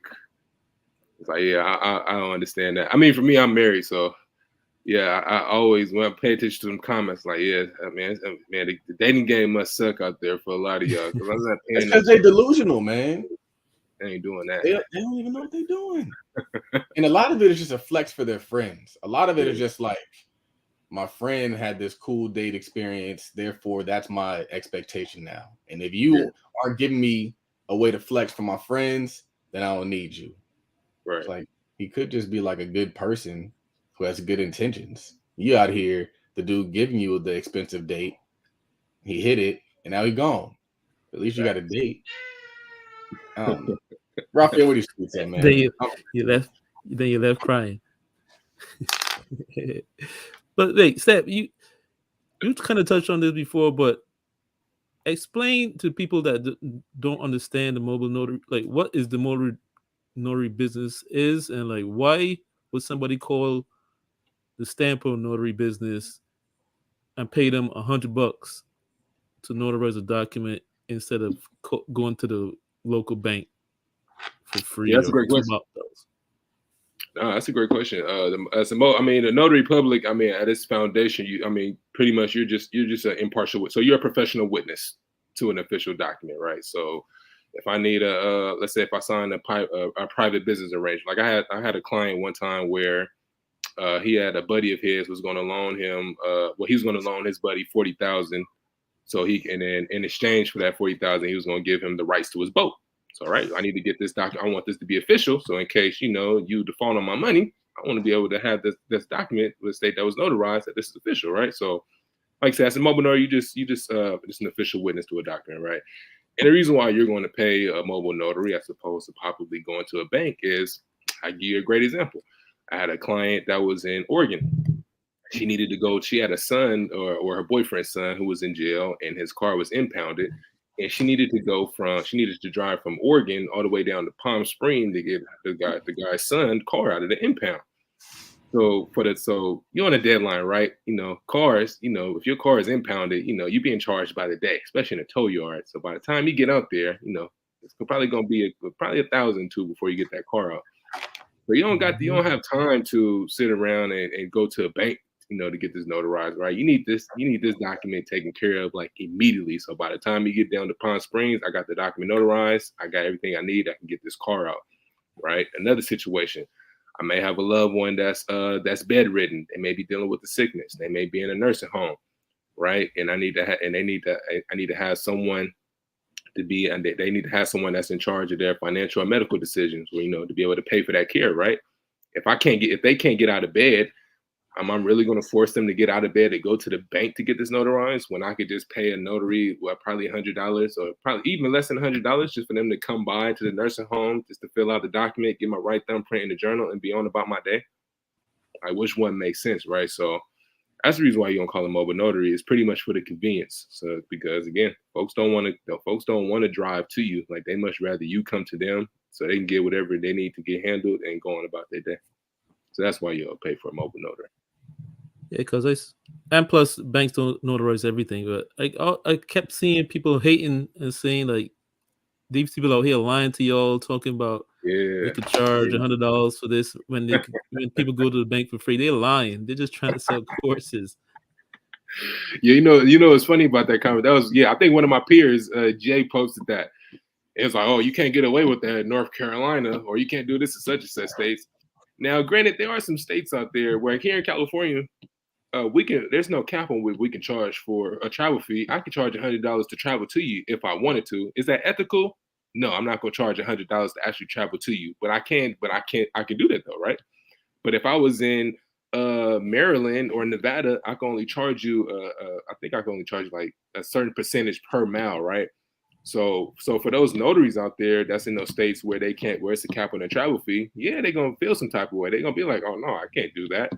yeah, I don't understand that. I mean, for me, I'm married, so yeah, I always when I pay attention to them comments, like, yeah, man, the dating game must suck out there for a lot of y'all because I'm not paying.
Because they're delusional, man.
They ain't doing that.
They don't even know what they're doing. And a lot of it is just a flex for their friends. A lot of it is just like, my friend had this cool date experience, therefore that's my expectation now. And if you aren't giving me a way to flex for my friends, then I don't need you.
Right.
It's like, he could just be like a good person who has good intentions. You out here, the dude giving you the expensive date, he hit it, and now he gone. At least you got a date. Rafaniel, what do you say, man?
Then you left crying. But wait, Steph, you kind of touched on this before, but explain to people that don't understand the mobile notary, like what is the mobile notary business is, and like why would somebody call the Stampo notary business and pay them $100 to notarize a document instead of going to the local bank for free?
Yeah, that's a great question. No, that's a great question. The notary public, I mean, at its foundation, pretty much you're just an impartial. So you're a professional witness to an official document, right? So if I need let's say if I sign a private business arrangement, like I had a client one time where he had a buddy of his was going to loan him, he was going to loan his buddy $40,000. So and then in exchange for that $40,000, he was going to give him the rights to his boat. So, right, I need to get this document. I want this to be official. So in case, you default on my money, I want to be able to have this document with state that was notarized that this is official, right? So like I said, as a mobile notary, you just an official witness to a document, right? And the reason why you're going to pay a mobile notary as opposed to probably going to a bank is, I give you a great example. I had a client that was in Oregon. She needed to go, she had a son or her boyfriend's son who was in jail and his car was impounded. And she needed to drive from Oregon all the way down to Palm Springs to get the guy's son's car out of the impound. So you're on a deadline, right? Cars, if your car is impounded, you're being charged by the day, especially in a tow yard. So by the time you get out there, it's probably going to be probably $1,000 too before you get that car out. So you don't have time to sit around and go to a bank, to get this notarized, right? You need this document taken care of like immediately. So by the time you get down to Palm Springs, I got the document notarized. I got everything I need. I can get this car out, right? Another situation, I may have a loved one that's bedridden. They may be dealing with the sickness. They may be in a nursing home, right? And I need to have someone to be, and they need to have someone that's in charge of their financial and medical decisions, or, to be able to pay for that care, right? If they can't get out of bed, I'm really going to force them to get out of bed to go to the bank to get this notarized when I could just pay a notary, probably $100 or probably even less than $100 just for them to come by to the nursing home just to fill out the document, get my right thumbprint in the journal, and be on about my day. Which one makes sense, right? So that's the reason why you don't call a mobile notary. It's pretty much for the convenience. So because again, folks don't want to drive to you. Like, they much rather you come to them so they can get whatever they need to get handled and go on about their day. So that's why you'll pay for a mobile notary.
Yeah, because and plus banks don't notarize everything. But I kept seeing people hating and saying like, these people out here lying to y'all, talking about we could charge $100 for this when people go to the bank for free. They're lying. They're just trying to sell courses.
Yeah, what's funny about that comment? That was I think one of my peers, Jay, posted that. It's like, oh, you can't get away with that in North Carolina, or you can't do this in such and such states. Now, granted, there are some states out there where here in California, there's no cap on what we can charge for a travel fee. I can charge $100 to travel to you if I wanted to. Is that ethical? No, I'm not gonna charge $100 to actually travel to you, but I can do that though, right? But if I was in Maryland or Nevada, I can only charge you I think I can only charge like a certain percentage per mile, right? So for those notaries out there that's in those states where it's a cap on their travel fee, yeah, they're gonna feel some type of way. They're gonna be like, oh no, I can't do that.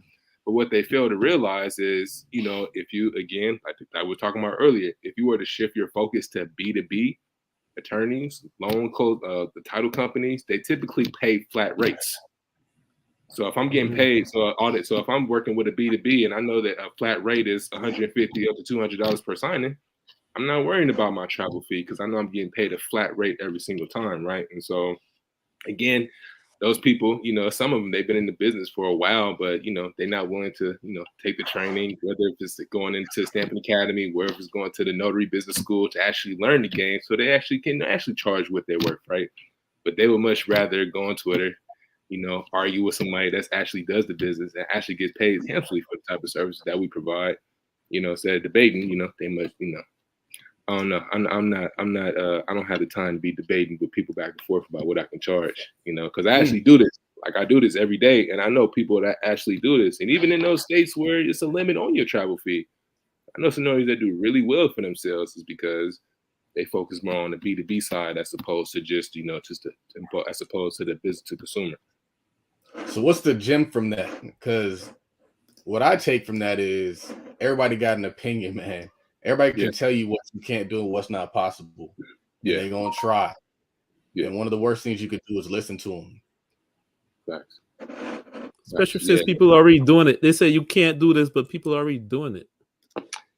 But what they fail to realize is, if you, again, like I was talking about earlier, if you were to shift your focus to B2B, attorneys, the title companies, they typically pay flat rates. So if I'm getting paid, so if I'm working with a B2B and I know that a flat rate is $150 up to $200 per signing, I'm not worrying about my travel fee because I know I'm getting paid a flat rate every single time, right? And so, again, those people, some of them, they've been in the business for a while, but, they're not willing to, take the training, whether it's going into Stamping Academy, whether it's going to the Notary Business School to actually learn the game so they actually can charge what they're worth, right? But they would much rather go on Twitter, argue with somebody that actually does the business and actually gets paid handsomely for the type of services that we provide, instead of debating, they must, I don't know. I'm not. I don't have the time to be debating with people back and forth about what I can charge. Because I actually do this. Like I do this every day, and I know people that actually do this. And even in those states where it's a limit on your travel fee, I know some notaries that do really well for themselves is because they focus more on the B2B side as opposed to just as opposed to the business to consumer.
So what's the gem from that? Because what I take from that is everybody got an opinion, man. Everybody can tell you what you can't do and what's not possible. Yeah, they're gonna try. Yeah, and one of the worst things you could do is listen to them.
Facts.
Especially since people are already doing it. They say you can't do this, but people are already doing it.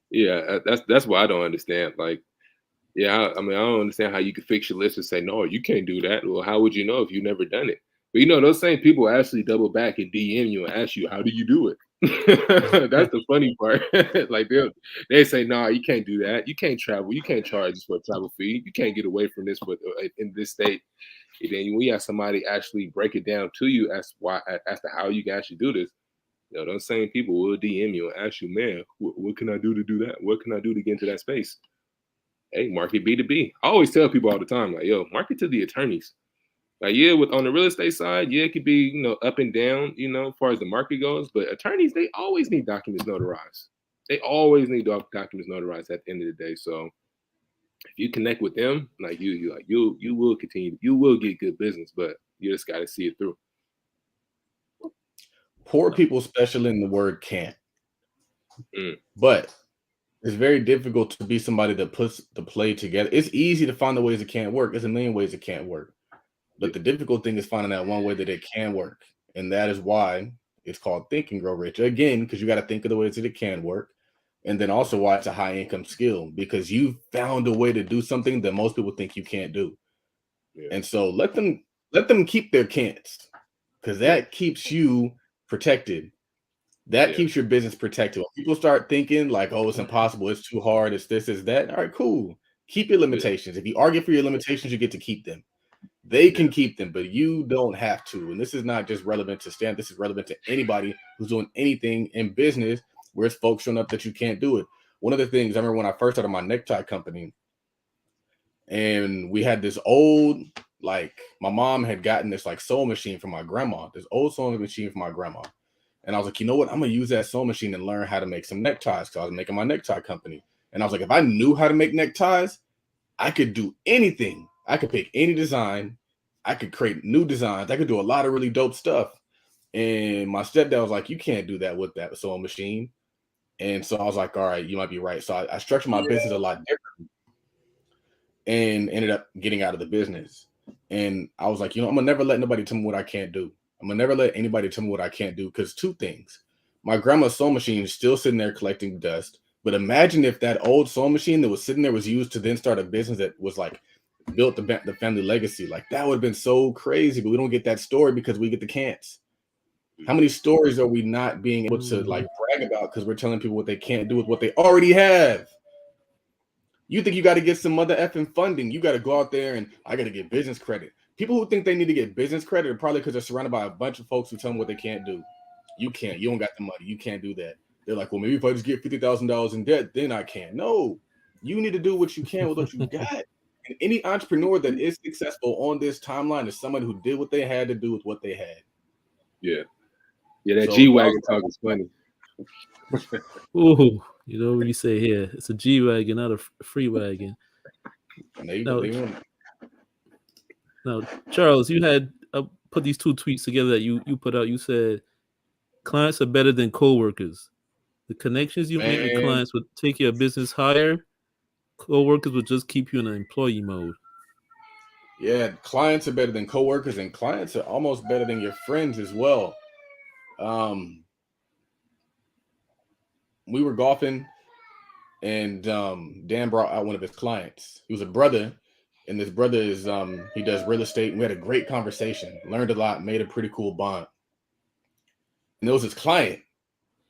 Yeah, that's what I don't understand. Like, yeah, I don't understand how you could fix your list and say no, you can't do that. Well, how would you know if you've never done it? But those same people actually double back and DM you and ask you, how do you do it? That's the funny part. Like they say, nah, you can't do that. You can't travel. You can't charge us for a travel fee. You can't get away from this in this state. And then we have somebody actually break it down to you as to how you can actually do this. Those same people will DM you and ask you, man, what can I do to do that? What can I do to get into that space? Hey, market B2B. I always tell people all the time, like, yo, market to the attorneys. Like, yeah, on the real estate side, yeah, it could be, up and down, as far as the market goes. But attorneys, they always need documents notarized. They always need documents notarized at the end of the day. So if you connect with them, like you will continue, you will get good business, but you just got to see it through.
Poor people special in the word can't. But it's very difficult to be somebody that puts the play together. It's easy to find the ways it can't work. There's a million ways it can't work. But the difficult thing is finding that one way that it can work. And that is why it's called Think and Grow Rich. Again, because you got to think of the ways that it can work. And then also why it's a high income skill, because you found a way to do something that most people think you can't do. Yeah. And so let them keep their can'ts, because that keeps you protected. That keeps your business protected. When people start thinking like, oh, it's impossible, it's too hard, it's this, it's that. All right, cool. Keep your limitations. If you argue for your limitations, you get to keep them. They can keep them, but you don't have to. And this is not just relevant to Stamp. This is relevant to anybody who's doing anything in business where it's folks showing up that you can't do it. One of the things I remember when I first started my necktie company, and we had this old, like, my mom had gotten this like sewing machine from my grandma, this old sewing machine from my grandma. And I was like, you know what? I'm going to use that sewing machine and learn how to make some neckties, because I was making my necktie company. And I was like, if I knew how to make neckties, I could do anything. I could pick any design. I could create new designs. I could do a lot of really dope stuff. And my stepdad was like, you can't do that with that sewing machine. And so I was like, all right, you might be right. So I structured my business a lot different and ended up getting out of the business. And I was like, I'm going to never let nobody tell me what I can't do. I'm going to never let anybody tell me what I can't do, because two things. My grandma's sewing machine is still sitting there collecting dust. But imagine if that old sewing machine that was sitting there was used to then start a business that was like built the family legacy. Like, that would have been so crazy, but we don't get that story because we get the can'ts. How many stories are we not being able to like brag about because we're telling people what they can't do with what they already have? You think you got to get some other effing funding. You got to go out there and I got to get business credit. People who think they need to get business credit are probably because they're surrounded by a bunch of folks who tell them what they can't do. You can't. You don't got the money. You can't do that. they're like, well, maybe if I just get $50,000 in debt, then I can. No, you need to do what you can with what you got. And any entrepreneur that is successful on this timeline is somebody who did what they had to do with what they had.
Yeah. Yeah, that
So,
G-Wagon talk is funny.
Ooh, you know what you say here? It's a G-Wagon, not a free wagon. Now, Charles, you had put these two tweets together that you put out. You said clients are better than co-workers. The connections you make with clients would take your business higher. Co-workers would just keep you in an employee mode.
Yeah, clients are better than coworkers, and clients are almost better than your friends as well. We were golfing, and Dan brought out one of his clients. He was a brother, and this brother is he does real estate. We had a great conversation, learned a lot, made a pretty cool bond. And it was his client.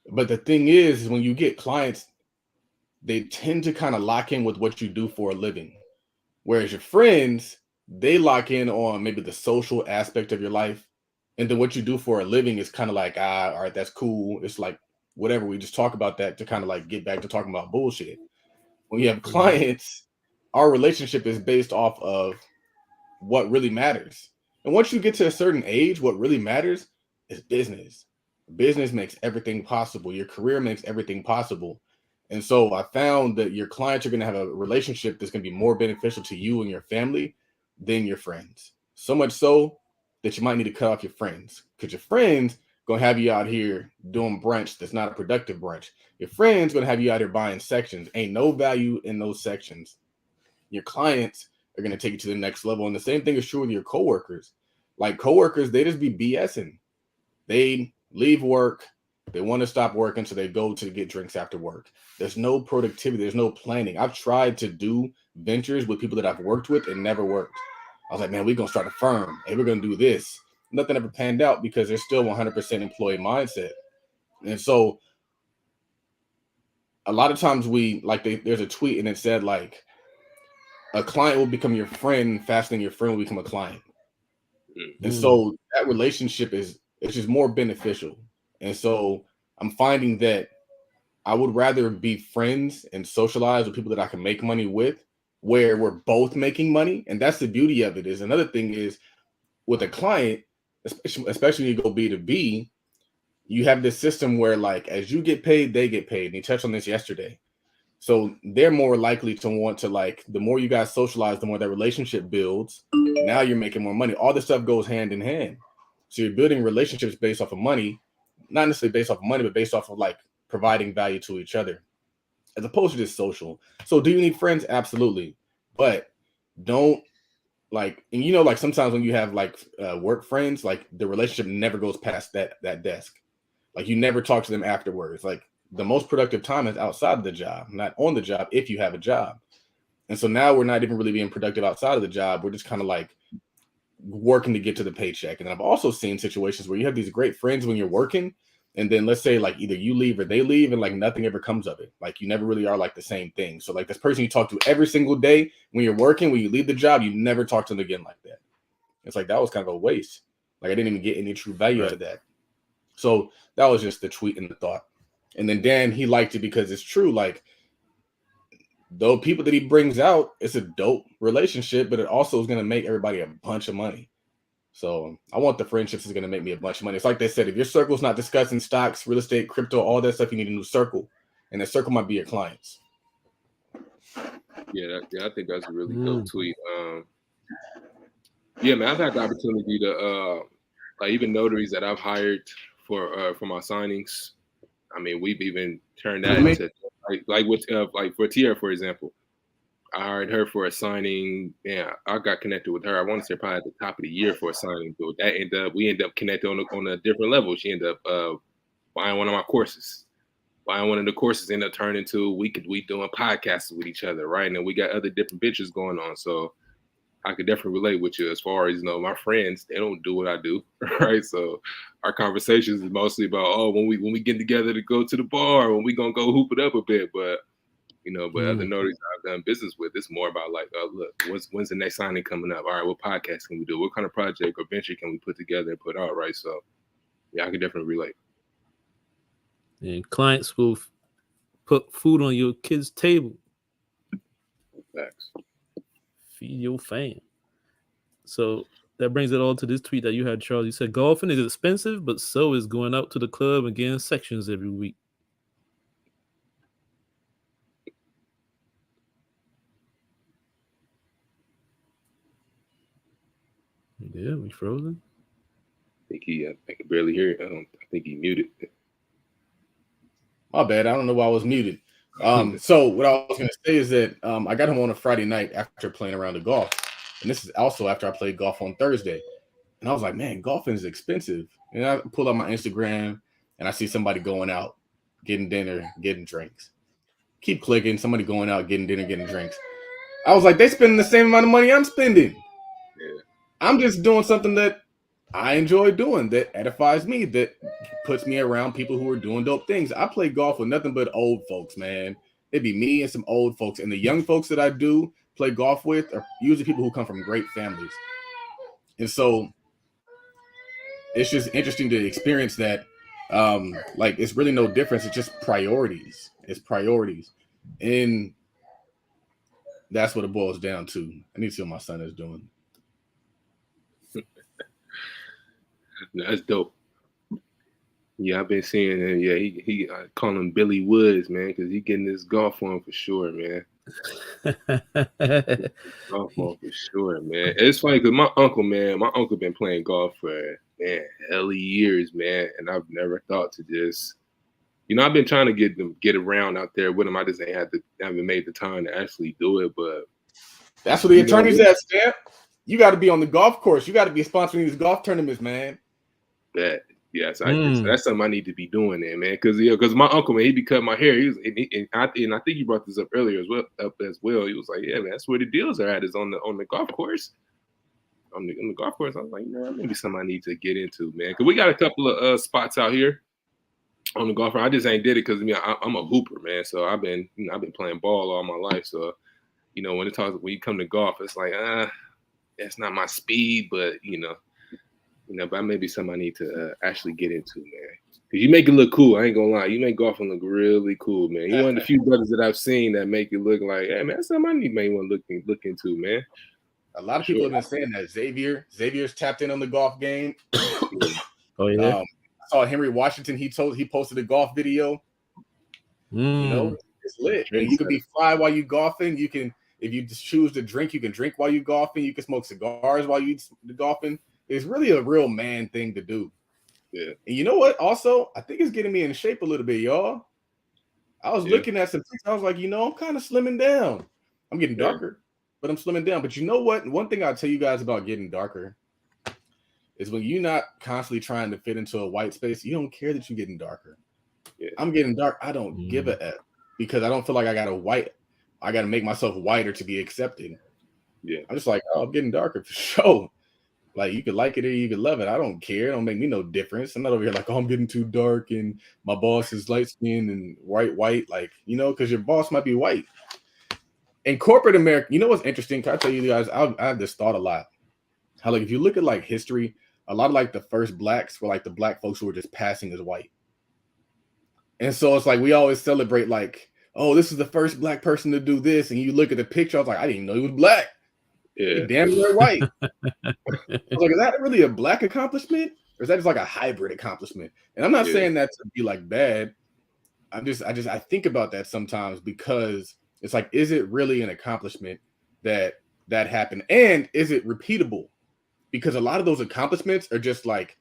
But the thing is when you get clients, they tend to kind of lock in with what you do for a living. Whereas your friends, they lock in on maybe the social aspect of your life. And then what you do for a living is kind of like, all right, that's cool. It's like, whatever. We just talk about that to kind of like get back to talking about bullshit. When you have clients, our relationship is based off of what really matters. And once you get to a certain age, what really matters is business. Business makes everything possible. Your career makes everything possible. And so I found that your clients are going to have a relationship that's going to be more beneficial to you and your family than your friends. So much so that you might need to cut off your friends, because your friends going to have you out here doing brunch that's not a productive brunch. Your friends going to have you out here buying sections. Ain't no value in those sections. Your clients are going to take you to the next level. And the same thing is true with your coworkers. Like coworkers, they just be BSing. They leave work. They want to stop working, so they go to get drinks after work. There's no productivity. There's no planning. I've tried to do ventures with people that I've worked with and never worked. I was like, man, we're going to start a firm. Hey, we're going to do this. Nothing ever panned out because there's still 100% employee mindset. And so a lot of times there's a tweet and it said like, a client will become your friend faster than your friend will become a client. And so that relationship it's just more beneficial. And so I'm finding that I would rather be friends and socialize with people that I can make money with, where we're both making money. And that's the beauty of it. Is another thing is with a client, especially when you go B2B, you have this system where like, as you get paid, they get paid. And you touched on this yesterday. So they're more likely to want to like, the more you guys socialize, the more that relationship builds. Now you're making more money. All this stuff goes hand in hand. So you're building relationships based off of money, not necessarily based off of money, but based off of like providing value to each other, as opposed to just social. So do you need friends? Absolutely. But don't like, and you know, like sometimes when you have like work friends, like the relationship never goes past that desk. Like you never talk to them afterwards. Like the most productive time is outside of the job, not on the job if you have a job. And so now we're not even really being productive outside of the job. We're just kind of like working to get to the paycheck. And I've also seen situations where you have these great friends when you're working, and then let's say like either you leave or they leave, and like nothing ever comes of it. Like you never really are like the same thing. So like this person you talk to every single day when you're working, when you leave the job, you never talk to them again like that. It's like that was kind of a waste. Like I didn't even get any true value out of that. So that was just the tweet and the thought. And then Dan, he liked it because it's true. Like, though people that he brings out, it's a dope relationship, but it also is going to make everybody a bunch of money. So I want the friendships that's going to make me a bunch of money. It's like they said, if your circle's not discussing stocks, real estate, crypto, all that stuff, you need a new circle. And that circle might be your clients.
Yeah, I think that's a really dope tweet. Yeah, man, I've had the opportunity to like even notaries that I've hired for my signings. I mean, we've even turned that into like with like for Tierra, for example. I hired her for a signing. Yeah, I got connected with her. I want to say probably at the top of the year for a signing, but we ended up connected on a different level. She ended up buying one of my courses. Buying one of the courses ended up turning into we doing podcasts with each other, right? And then we got other different bitches going on. So I could definitely relate with you as far as, my friends, they don't do what I do, right? So our conversations is mostly about, when we get together to go to the bar, when we gonna go hoop it up a bit, but other notaries I've done business with, it's more about like, look, when's the next signing coming up? All right, what podcast can we do? What kind of project or venture can we put together and put out, right? So yeah, I can definitely relate.
And clients will put food on your kid's table.
Facts.
Feed your fam. So that brings it all to this tweet that you had, Charles. You said golfing is expensive, but so is going out to the club and getting sections every week. Yeah, we frozen.
I can barely hear it. I think he muted.
My bad. I don't know why I was muted. So what I was going to say is that I got home on a Friday night after playing around the golf. And this is also after I played golf on Thursday. And I was like, man, golfing is expensive. And I pull up my Instagram and I see somebody going out, getting dinner, getting drinks. Keep clicking, somebody going out, getting dinner, getting drinks. I was like, they spending the same amount of money I'm spending.
Yeah.
I'm just doing something that I enjoy doing, that edifies me, that puts me around people who are doing dope things. I play golf with nothing but old folks, man. It'd be me and some old folks. And the young folks that I do play golf with are usually people who come from great families. And so it's just interesting to experience that. Like, it's really no difference. It's just priorities. It's priorities. And that's what it boils down to. I need to see what my son is doing.
That's dope. Yeah, I've been seeing him. Yeah, he I call him Billy Woods, man, because he getting this golf on for sure, man. Golf on for sure, man. It's funny because my uncle been playing golf for hell of years, man, and I've never thought to just, I've been trying to get around out there with him. I just haven't made the time to actually do it, but
that's what the attorneys at, Stamp. You got to be on the golf course. You got to be sponsoring these golf tournaments, man.
Yes, that's something I need to be doing there, man. Because my uncle, man, he be cutting my hair. I think you brought this up earlier as well. He was like, yeah, man, that's where the deals are at, is on the golf course. On the golf course, I was like, maybe something I need to get into, man. Because we got a couple of spots out here on the golf course. I just ain't did it because I'm a hooper, man. So I've been playing ball all my life. So when you come to golf, it's like it's not my speed, but but maybe something I need to actually get into, man. Because you make it look cool. I ain't gonna lie. You make golfing look really cool, man. You're one of the few brothers that I've seen that make it look like, hey, man, that's something I may want to look into, man.
A lot of people have been saying that. Xavier's tapped in on the golf game.
Oh yeah.
I saw Henry Washington. He posted a golf video. It's lit. And you can be fly while you golfing. You can, if you just choose to drink, you can drink while you golfing. You can smoke cigars while you golfing. It's really a real man thing to do.
Yeah.
And you know what? Also, I think it's getting me in shape a little bit, y'all. I was looking at some things. I was like, I'm kind of slimming down. I'm getting darker, but I'm slimming down. But you know what? One thing I'll tell you guys about getting darker is when you're not constantly trying to fit into a white space, you don't care that you're getting darker. Yeah. I'm getting dark. I don't give a F because I don't feel like I got to make myself whiter to be accepted.
Yeah.
I'm just like, I'm getting darker for sure. Like, you could like it or you could love it. I don't care. It don't make me no difference. I'm not over here like, I'm getting too dark and my boss is light skinned and white. Like, because your boss might be white. In corporate America, what's interesting? Can I tell you guys, I have this thought a lot. How, like, if you look at, like, history, a lot of, like, the first blacks were, like, the black folks who were just passing as white. And so it's like we always celebrate, like, oh, this is the first black person to do this. And you look at the picture, I was like, I didn't even know he was black. Yeah. He damn near white. I was like, is that really a black accomplishment? Or is that just like a hybrid accomplishment? And I'm not saying that to be like bad. I think about that sometimes because it's like, is it really an accomplishment that happened? And is it repeatable? Because a lot of those accomplishments are just like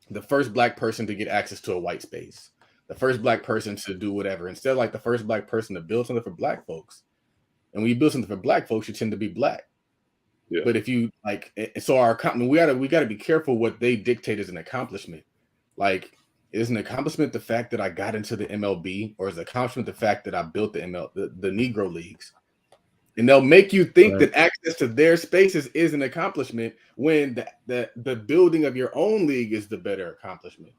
the first black person to get access to a white space, the first black person to do whatever, instead of like the first black person to build something for black folks. And when you build something for black folks, you tend to be black. Yeah. But if you like, so we got to be careful what they dictate as an accomplishment. Like, is an accomplishment the fact that I got into the MLB, or is the accomplishment the fact that I built the Negro leagues? And they'll make you think that access to their spaces is an accomplishment when the building of your own league is the better accomplishment,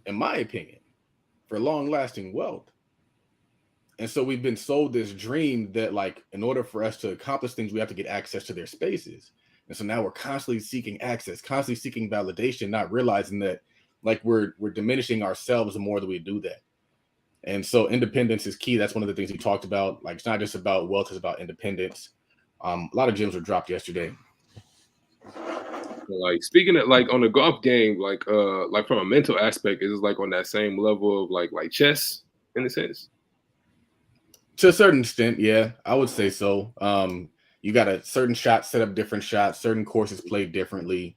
in my opinion, for long-lasting wealth. And so we've been sold this dream that, like, in order for us to accomplish things, we have to get access to their spaces. And so now we're constantly seeking access, constantly seeking validation, not realizing that like we're diminishing ourselves the more that we do that. And so independence is key. That's one of the things he talked about. Like, it's not just about wealth, it's about independence. A lot of gyms were dropped yesterday.
Like, speaking of, like, on the golf game, like from a mental aspect, is it like on that same level of like chess in a sense?
To a certain extent, yeah, I would say so. You got a certain shot set up, different shots, certain courses played differently.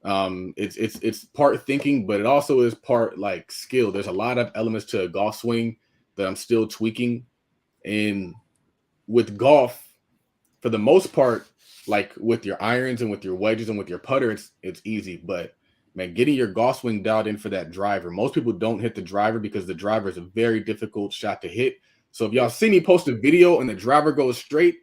It's part thinking, but it also is part like skill. There's a lot of elements to a golf swing that I'm still tweaking. And with golf, for the most part, like with your irons and with your wedges and with your putter, it's easy. But man, getting your golf swing dialed in for that driver. Most people don't hit the driver because the driver is a very difficult shot to hit. So if y'all see me post a video and the driver goes straight,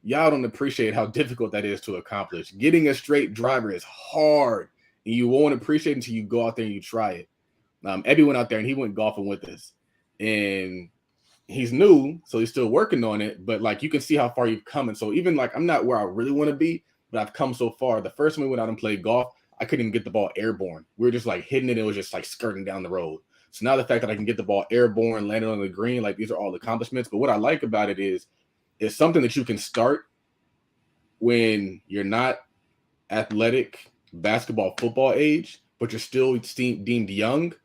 y'all don't appreciate how difficult that is to accomplish. Getting a straight driver is hard, and you won't appreciate it until you go out there and you try it. Ebby went out there and he went golfing with us, and he's new, so he's still working on it. But like, you can see how far you've come. And so even like, I'm not where I really want to be, but I've come so far. The first time we went out and played golf, I couldn't even get the ball airborne. We were just like hitting it. It was just like skirting down the road. So now the fact that I can get the ball airborne, land it on the green, like these are all accomplishments. But what I like about it is it's something that you can start when you're not athletic, basketball, football age, but you're still deemed young,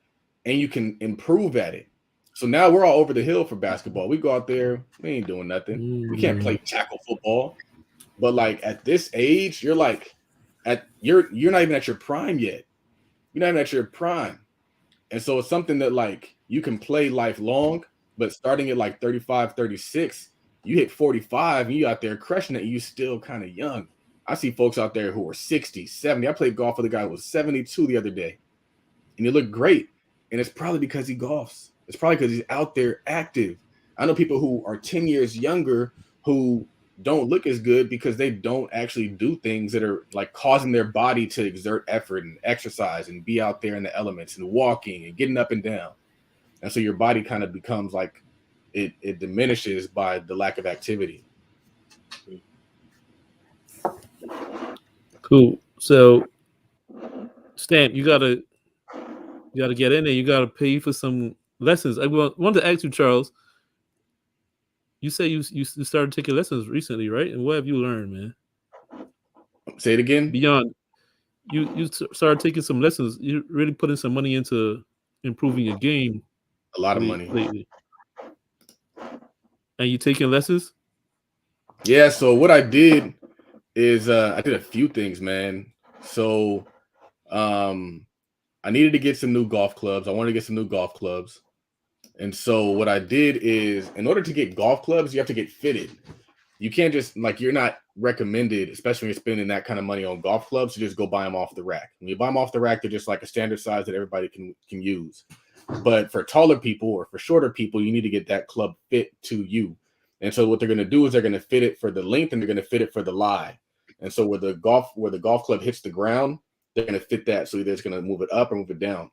and you can improve at it. So now we're all over the hill for basketball. We go out there, we ain't doing nothing. We can't play tackle football. But like at this age, you're like you're not even at your prime yet. You're not even at your prime. And so it's something that like you can play lifelong, but starting at like 35, 36, you hit 45 and you out there crushing it, and you still kind of young. I see folks out there who are 60, 70. I played golf with a guy who was 72 the other day, and he looked great. And it's probably because he golfs. It's probably because he's out there active. I know people who are 10 years younger who don't look as good because they don't actually do things that are like causing their body to exert effort and exercise and be out there in the elements and walking and getting up and down. And so your body kind of becomes like it diminishes by the lack of activity.
Cool. So, Stan, you gotta get in there. You gotta pay for some lessons. I wanted to ask you, Charles. You say you started taking lessons recently, right? And what have you learned, man?
Say it again.
Beyond, you started taking some lessons. You really putting some money into improving your game.
A lot of money
lately. And you taking lessons?
Yeah. So what I did is I did a few things, man. So I needed to get some new golf clubs. I wanted to get some new golf clubs. And so what I did is, in order to get golf clubs, you have to get fitted. You can't just, like, you're not recommended, especially when you're spending that kind of money on golf clubs, to just go buy them off the rack. When you buy them off the rack, they're just like a standard size that everybody can use. But for taller people or for shorter people, you need to get that club fit to you. And so what they're going to do is they're going to fit it for the length and they're going to fit it for the lie. And so where the golf club hits the ground, they're going to fit that. So either it's going to move it up or move it down.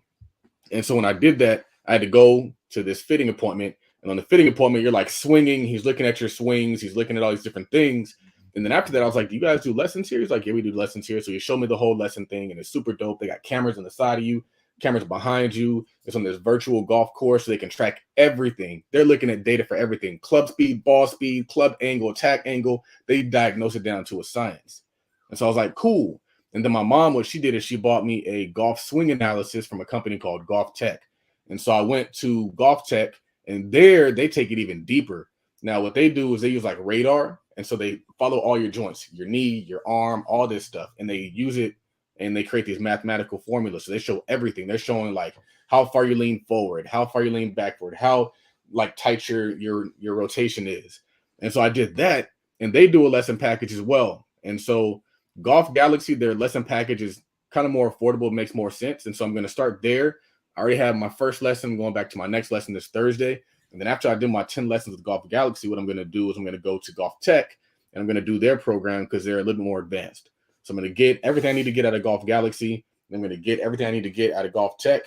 And so when I did that, I had to go to this fitting appointment. And on the fitting appointment, you're like swinging. He's looking at your swings. He's looking at all these different things. And then after that, I was like, do you guys do lessons here? He's like, yeah, we do lessons here. So he showed me the whole lesson thing, and it's super dope. They got cameras on the side of you, cameras behind you. It's on this virtual golf course, so they can track everything. They're looking at data for everything: club speed, ball speed, club angle, attack angle. They diagnose it down to a science. And so I was like, cool. And then my mom, what she did is she bought me a golf swing analysis from a company called Golf Tech. And so I went to Golf Tech, and there they take it even deeper. Now, what they do is they use like radar. And so they follow all your joints, your knee, your arm, all this stuff. And they use it and they create these mathematical formulas. So they show everything. They're showing like how far you lean forward, how far you lean backward, how like tight your rotation is. And so I did that, and they do a lesson package as well. And so Golf Galaxy, their lesson package is kind of more affordable, makes more sense. And so I'm going to start there. I already have my first lesson, going back to my next lesson this Thursday. And then after I do my 10 lessons with Golf Galaxy, what I'm going to do is I'm going to go to Golf Tech, and I'm going to do their program because they're a little bit more advanced. So I'm going to get everything I need to get out of Golf Galaxy. And I'm going to get everything I need to get out of Golf Tech.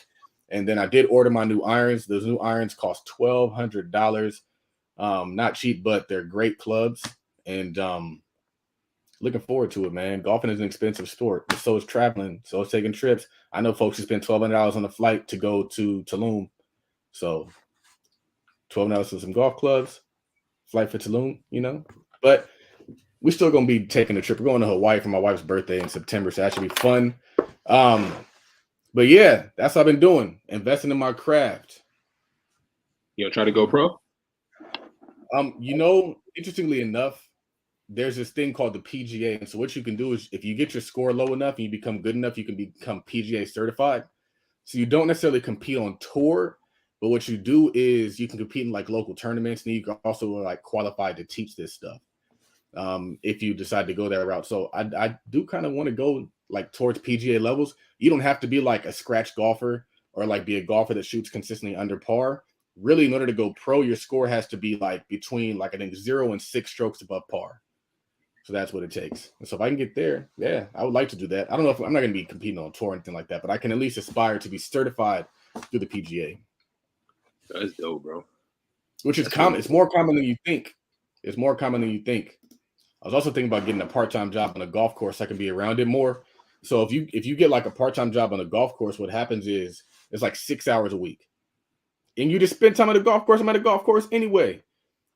And then I did order my new irons. Those new irons cost $1,200. Not cheap, but they're great clubs. And looking forward to it, man. Golfing is an expensive sport, but so is traveling, so is taking trips. I know folks who spend $1,200 on a flight to go to Tulum. So $1,200 for some golf clubs, flight for Tulum, you know. But we're still gonna be taking a trip. We're going to Hawaii for my wife's birthday in September, so that should be fun. But yeah, that's what I've been doing, investing in my craft.
You know, try to go pro.
You know, interestingly enough, there's this thing called the PGA. And so what you can do is if you get your score low enough and you become good enough, you can become PGA certified. So you don't necessarily compete on tour, but what you do is you can compete in like local tournaments, and you can also like qualify to teach this stuff. If you decide to go that route. So I do kind of want to go like towards PGA levels. You don't have to be like a scratch golfer or like be a golfer that shoots consistently under par. Really, in order to go pro, your score has to be like between like I think 0 and 6 strokes above par. So that's what it takes. And so if I can get there, yeah, I would like to do that. I don't know if I'm not going to be competing on tour or anything like that, but I can at least aspire to be certified through the PGA.
That's dope, bro.
Which is common. It's more common than you think. It's more common than you think. I was also thinking about getting a part-time job on a golf course. I can be around it more. So if you get like a part-time job on a golf course, what happens is it's like 6 hours a week. And you just spend time at a golf course. I'm at a golf course anyway.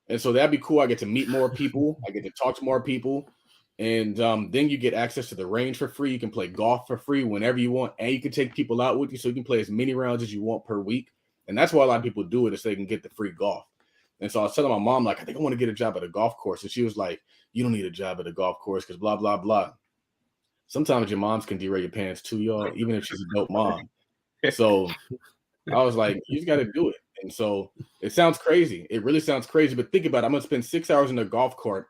And so that'd be cool. I get to meet more people. I get to talk to more people. And then you get access to the range for free. You can play golf for free whenever you want. And you can take people out with you so you can play as many rounds as you want per week. And that's why a lot of people do it, is so they can get the free golf. And so I was telling my mom, like, I think I want to get a job at a golf course. And she was like, you don't need a job at a golf course because blah, blah, blah. Sometimes your moms can derail your parents too, y'all, even if she's a dope mom. So I was like, you just got to do it. And so it sounds crazy. It really sounds crazy. But think about it. I'm going to spend 6 hours in the golf cart.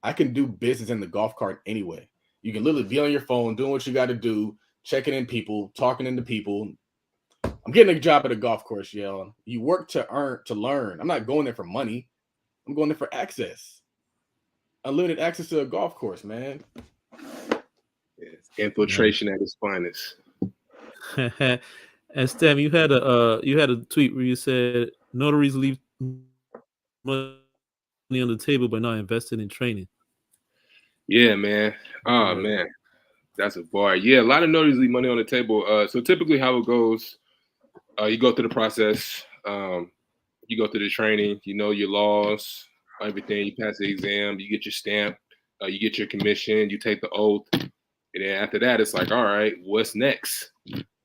I can do business in the golf cart anyway. You can literally be on your phone, doing what you got to do, checking in people, talking into people. I'm getting a job at a golf course, y'all. You work to learn. I'm not going there for money. I'm going there for access. Unlimited access to a golf course, man.
Yes. Infiltration at its finest.
And Stam, you had a tweet where you said notaries leave money on the table by not investing in training.
Yeah, man. Oh man, that's a bar. Yeah, a lot of notaries leave money on the table. So typically, how it goes, you go through the process. You go through the training. You know your laws, everything. You pass the exam. You get your stamp. You get your commission. You take the oath. And then after that, it's like, all right, what's next?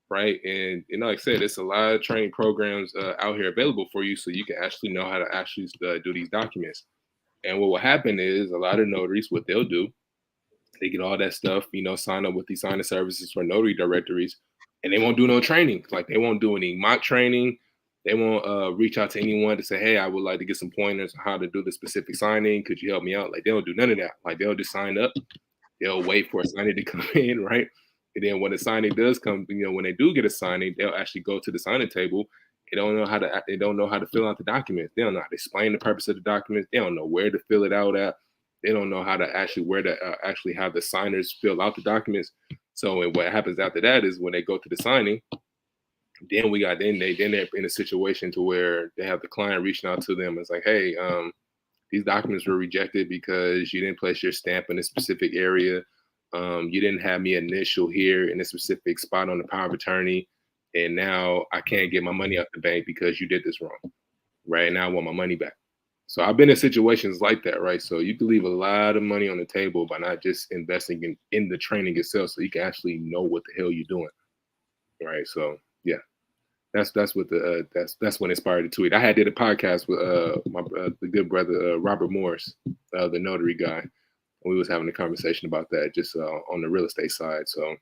Right. And, you know, like I said, it's a lot of training programs out here available for you so you can actually know how to actually do these documents. And what will happen is a lot of notaries, what they'll do, they get all that stuff, you know, sign up with these signing services for notary directories, and they won't do no training. Like they won't do any mock training. They won't reach out to anyone to say, hey, I would like to get some pointers on how to do the specific signing. Could you help me out? Like they don't do none of that. Like they'll just sign up. They'll wait for a signing to come in, right? And then when the signing does come, you know, when they do get a signing, they'll actually go to the signing table. They don't know how to fill out the documents. They don't know how to explain the purpose of the documents. They don't know where to fill it out at. They don't know how to actually have the signers fill out the documents. So what happens after that is when they go to the signing, then they're in a situation to where they have the client reaching out to them. It's like, hey, these documents were rejected because you didn't place your stamp in a specific area. You didn't have me initial here in a specific spot on the power of attorney. And now I can't get my money out the bank because you did this wrong. Right now I want my money back. So I've been in situations like that, right? So you can leave a lot of money on the table by not just investing in the training itself, so you can actually know what the hell you're doing, right? So yeah, that's what that's what inspired the tweet. I did a podcast with the good brother Robert Morris, the notary guy, and we was having a conversation about that just on the real estate side. So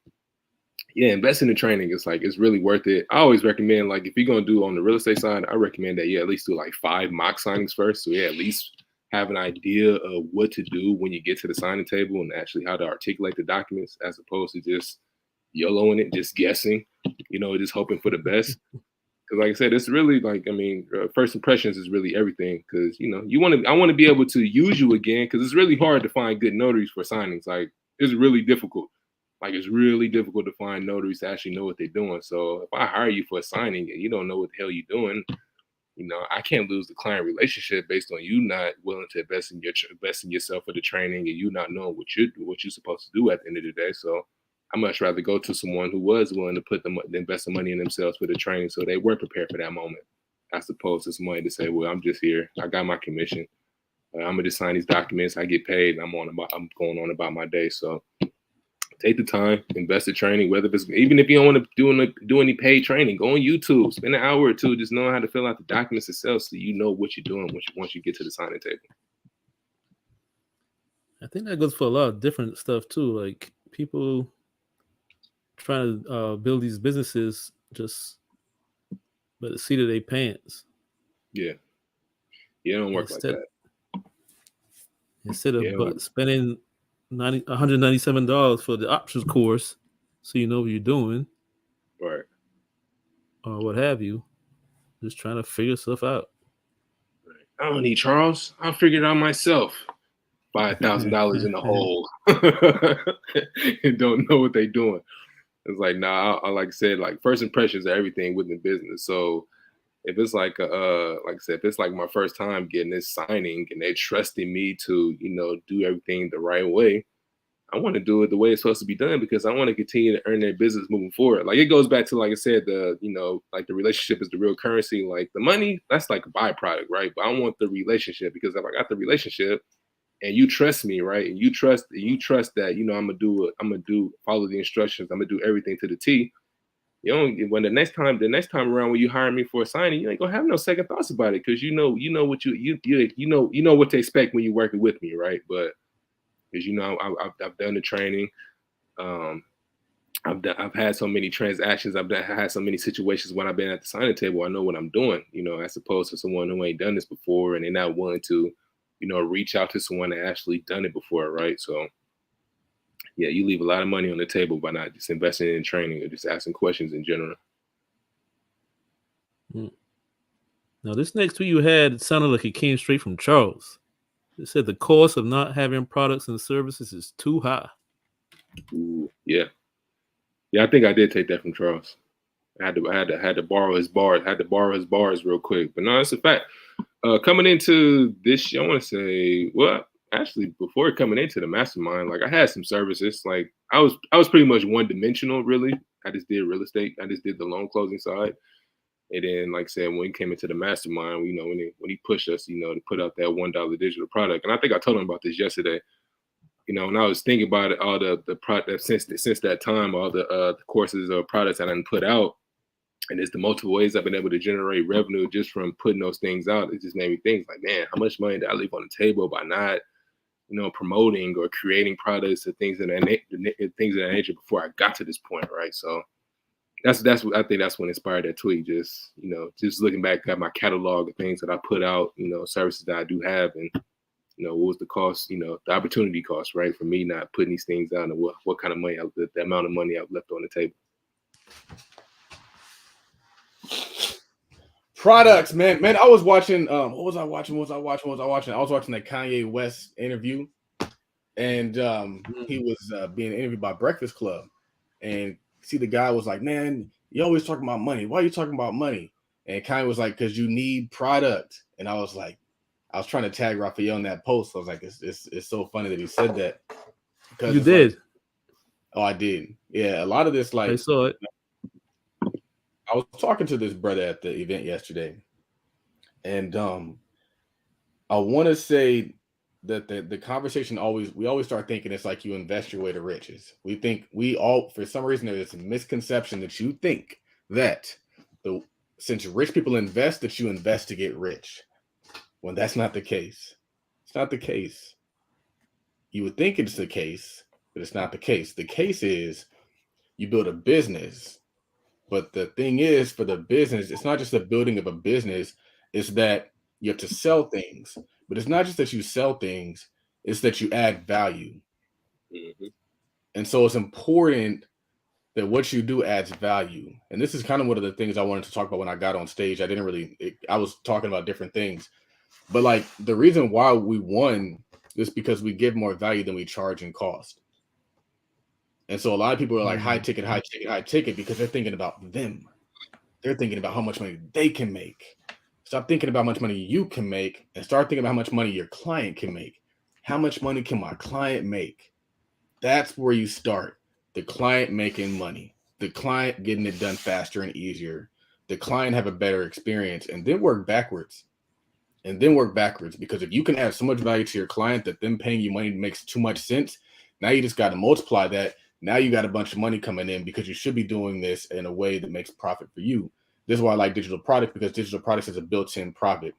yeah, investing in training is like, it's really worth it. I always recommend, like, if you're going to do on the real estate side, I recommend that you at least do like 5 mock signings first. So yeah, at least have an idea of what to do when you get to the signing table and actually how to articulate the documents, as opposed to just YOLOing it, just guessing, you know, just hoping for the best. Because like I said, it's really like, I mean, first impressions is really everything. Because, you know, I want to be able to use you again, because it's really hard to find good notaries for signings. Like, it's really difficult. Like, it's really difficult to find notaries to actually know what they're doing. So if I hire you for a signing and you don't know what the hell you're doing, You know, I can't lose the client relationship based on you not willing to invest in yourself for the training and you not knowing what you're supposed to do at the end of the day. So I much rather go to someone who was willing to invest the money in themselves for the training, so they were prepared for that moment, as opposed to somebody to say, "Well, I'm just here. I got my commission. I'm gonna just sign these documents. I get paid. And I'm going on about my day." So take the time, invest in training, whether it's even if you don't want to do any paid training, go on YouTube, spend an hour or two just knowing how to fill out the documents itself, so you know what you're doing once you get to the signing table.
I think that goes for a lot of different stuff too. Like people trying to build these businesses just by the seat of their pants.
Yeah, it don't work like that.
Instead of spending $197 for the options course, so you know what you're doing,
right,
or what have you, just trying to figure stuff out.
Right. I don't need Charles. I'll figure it out myself. $5,000 in the hole and don't know what they're doing. It's like, nah. I like I said, like first impressions are everything within business. So if it's like I said, if it's like my first time getting this signing and they're trusting me to, you know, do everything the right way, I want to do it the way it's supposed to be done because I want to continue to earn their business moving forward. Like it goes back to, like I said, like the relationship is the real currency. Like the money, that's like a byproduct, right? But I want the relationship, because if I got the relationship and you trust me, right? And you trust that, you know, I'm gonna follow the instructions. I'm gonna do everything to the T. You know, when the next time around when you hire me for a signing, you ain't gonna have no second thoughts about it, because you know what you know what to expect when you're working with me, right? But because, you know, I've done the training, I've had so many transactions, I've had so many situations when I've been at the signing table. I know what I'm doing, you know, as opposed to someone who ain't done this before and they're not willing to, you know, reach out to someone that actually done it before, right? So yeah, you leave a lot of money on the table by not just investing in training or just asking questions in general.
Now, this next tweet you had sounded like it came straight from Charles. It said the cost of not having products and services is too high.
Ooh, yeah. I think I did take that from Charles. I had to borrow his bars real quick, but no, it's a fact. Coming into this, I want to say, well, actually, before coming into the mastermind, like I had some services. Like I was pretty much one dimensional, really. I just did real estate. I just did the loan closing side. And then, like I said, when he came into the mastermind, you know, when he pushed us, you know, to put out that $1 digital product, and I think I told him about this yesterday. You know, and I was thinking about it, all the product since that time, all the courses or products that I put out, and it's the multiple ways I've been able to generate revenue just from putting those things out. It just made me think, like, man, how much money did I leave on the table by not, you know, promoting or creating products or things of that nature before I got to this point, right? So that's what I think, that's what inspired that tweet. Just, you know, just looking back at my catalog of things that I put out, you know, services that I do have, and you know, what was the cost, you know, the opportunity cost, right, for me not putting these things out, and what kind of money, the amount of money I've left on the table.
Products, man. I was watching. What was I watching? I was watching that Kanye West interview, and he was being interviewed by Breakfast Club, and see, the guy was like, "Man, you always talking about money. Why are you talking about money?" And Kanye was like, "Because you need product." And I was like, I was trying to tag Rafaniel in that post. I was like, it's so funny that he said that. Because
you did.
Like, oh, I did. Yeah, a lot of this, like,
I saw it.
I was talking to this brother at the event yesterday, and I want to say that the conversation we always start thinking it's like you invest your way to riches. We think for some reason there's a misconception that you think that since rich people invest, that you invest to get rich, when that's not the case. It's not the case. You would think it's the case, but it's not the case. The case is you build a business. But the thing is, for the business, it's not just the building of a business, it's that you have to sell things. But it's not just that you sell things, it's that you add value. Mm-hmm. And so it's important that what you do adds value. And this is kind of one of the things I wanted to talk about when I got on stage. I was talking about different things. But like the reason why we won is because we give more value than we charge in cost. And so a lot of people are like high ticket, because they're thinking about them. They're thinking about how much money they can make. Stop thinking about how much money you can make and start thinking about how much money your client can make. How much money can my client make? That's where you start. The client making money, the client getting it done faster and easier, the client have a better experience, and then work backwards. Because if you can add so much value to your client that them paying you money makes too much sense, now you just got to multiply that. Now you got a bunch of money coming in because you should be doing this in a way that makes profit for you. This is why I like digital products, because digital products is a built-in profit.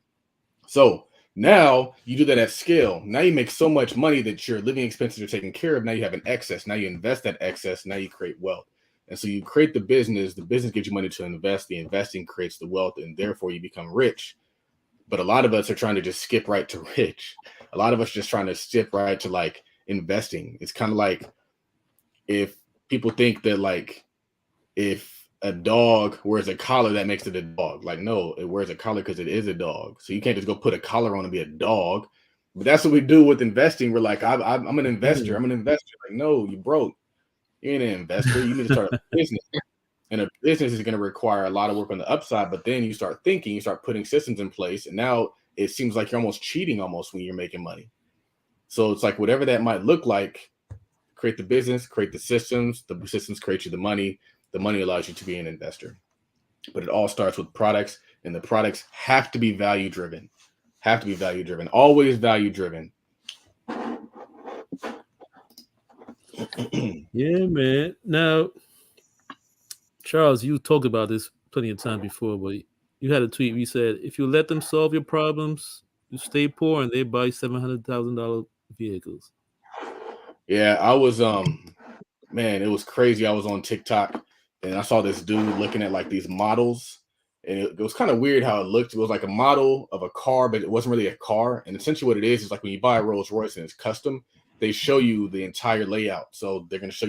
So now you do that at scale. Now you make so much money that your living expenses are taken care of. Now you have an excess. Now you invest that excess. Now you create wealth. And so you create the business gives you money to invest. The investing creates the wealth, and therefore you become rich. But a lot of us are trying to just skip right to rich. A lot of us are just trying to skip right to like investing. It's kind of like if people think that like if a dog wears a collar, that makes it a dog. Like, no, it wears a collar because it is a dog. So you can't just go put a collar on and be a dog. But that's what we do with investing. We're like, I'm an investor. I'm an investor. Like, no, you broke. You ain't an investor. You need to start a business. And a business is going to require a lot of work on the upside. But then you start thinking, you start putting systems in place. And now it seems like you're almost cheating almost when you're making money. So it's like whatever that might look like, create the business, create the systems create you the money allows you to be an investor. But it all starts with products, and the products have to be value driven. Always value driven.
Yeah, man. Now, Charles, you talked about this plenty of times before, but you had a tweet where you said, if you let them solve your problems, you stay poor and they buy $700,000 vehicles.
Yeah, I was man, it was crazy. I was on TikTok and I saw this dude looking at like these models, and it was kind of weird how it looked. It was like a model of a car, but it wasn't really a car. And essentially what it is like when you buy a Rolls Royce and it's custom, they show you the entire layout. So they're going to show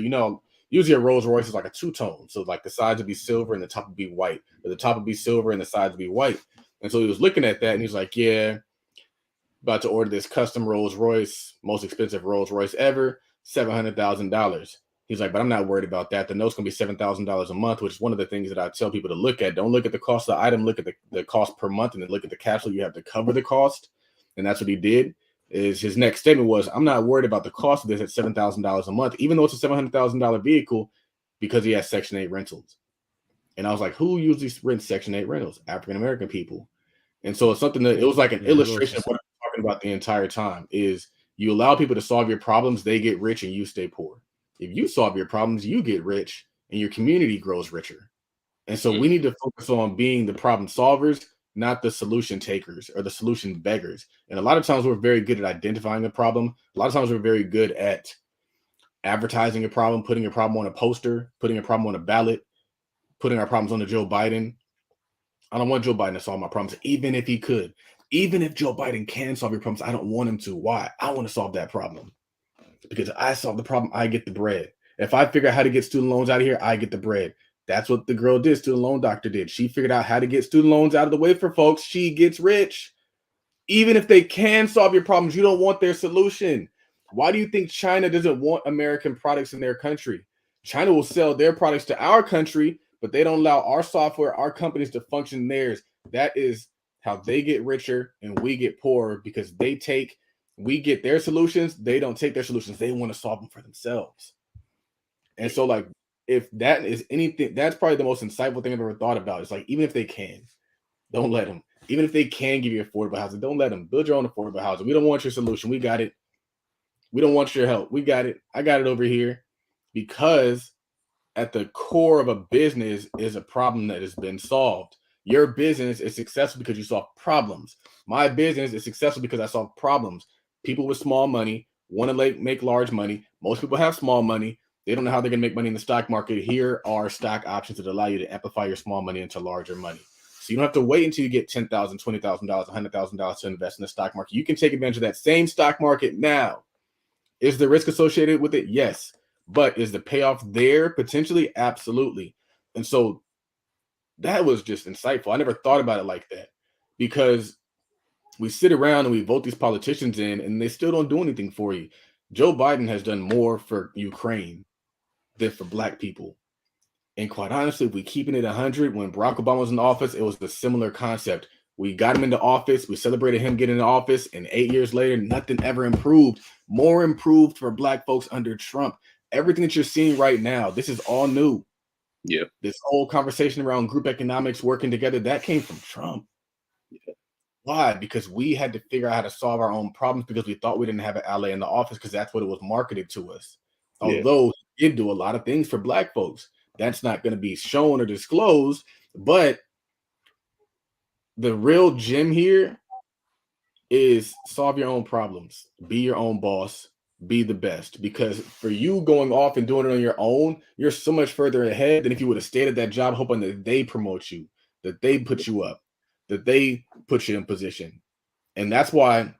usually a Rolls Royce is like a two-tone. So like the sides would be silver and the top would be white, or the top would be silver and the sides would be white. And so he was looking at that and he's like, yeah, about to order this custom Rolls Royce, most expensive Rolls Royce ever, $700,000. He's like, but I'm not worried about that. The note's going to be $7,000 a month, which is one of the things that I tell people to look at. Don't look at the cost of the item, look at the cost per month, and then look at the cash flow you have to cover the cost. And that's what he did. Is his next statement was, I'm not worried about the cost of this at $7,000 a month, even though it's a $700,000 vehicle, because he has Section 8 rentals. And I was like, who usually rents Section 8 rentals? African-American people. And so it's something that it was like an illustration of what I'm talking about the entire time is you allow people to solve your problems, they get rich and you stay poor. If you solve your problems, you get rich and your community grows richer. And so we need to focus on being the problem solvers, not the solution takers or the solution beggars. And a lot of times we're very good at identifying a problem. A lot of times we're very good at advertising a problem, putting a problem on a poster, putting a problem on a ballot, putting our problems on to Joe Biden. I don't want Joe Biden to solve my problems, even if he could. Even if Joe Biden can solve your problems, I don't want him to. Why? I want to solve that problem. Because I solve the problem, I get the bread. If I figure out how to get student loans out of here, I get the bread. That's what the girl did, student loan doctor did. She figured out how to get student loans out of the way for folks. She gets rich. Even if they can solve your problems, you don't want their solution. Why do you think China doesn't want American products in their country? China will sell their products to our country, but they don't allow our software, our companies to function in theirs. That is how they get richer and we get poorer, because we get their solutions. They don't take their solutions. They want to solve them for themselves. And so like, if that is anything, that's probably the most insightful thing I've ever thought about. It's like, even if they can, don't let them. Even if they can give you affordable housing, don't let them. Build your own affordable housing. We don't want your solution. We got it. We don't want your help. We got it. I got it over here. Because at the core of a business is a problem that has been solved. Your business is successful because you solve problems. My business is successful because I solve problems. People with small money want to make large money. Most people have small money. They don't know how they're going to make money in the stock market. Here are stock options that allow you to amplify your small money into larger money. So you don't have to wait until you get $10,000, $20,000, $100,000 to invest in the stock market. You can take advantage of that same stock market now. Is the risk associated with it? Yes. But is the payoff there potentially? Absolutely. And so that was just insightful. I never thought about it like that, because we sit around and we vote these politicians in and they still don't do anything for you. Joe Biden has done more for Ukraine than for Black people. And quite honestly, if we keeping it 100, when Barack Obama was in office, it was a similar concept. We got him into office. We celebrated him getting into office. And 8 years later, nothing ever improved. More improved for Black folks under Trump. Everything that you're seeing right now, this is all new.
Yeah.
This whole conversation around group economics, working together, that came from Trump.
Yeah.
Why? Because we had to figure out how to solve our own problems because we thought we didn't have an ally in the office because that's what it was marketed to us.
Yeah.
Although he did do a lot of things for Black folks. That's not going to be shown or disclosed, but the real gem here is solve your own problems, be your own boss, be the best. Because for you going off and doing it on your own, you're so much further ahead than if you would have stayed at that job hoping that they promote you, that they put you up, that they put you in position. And that's why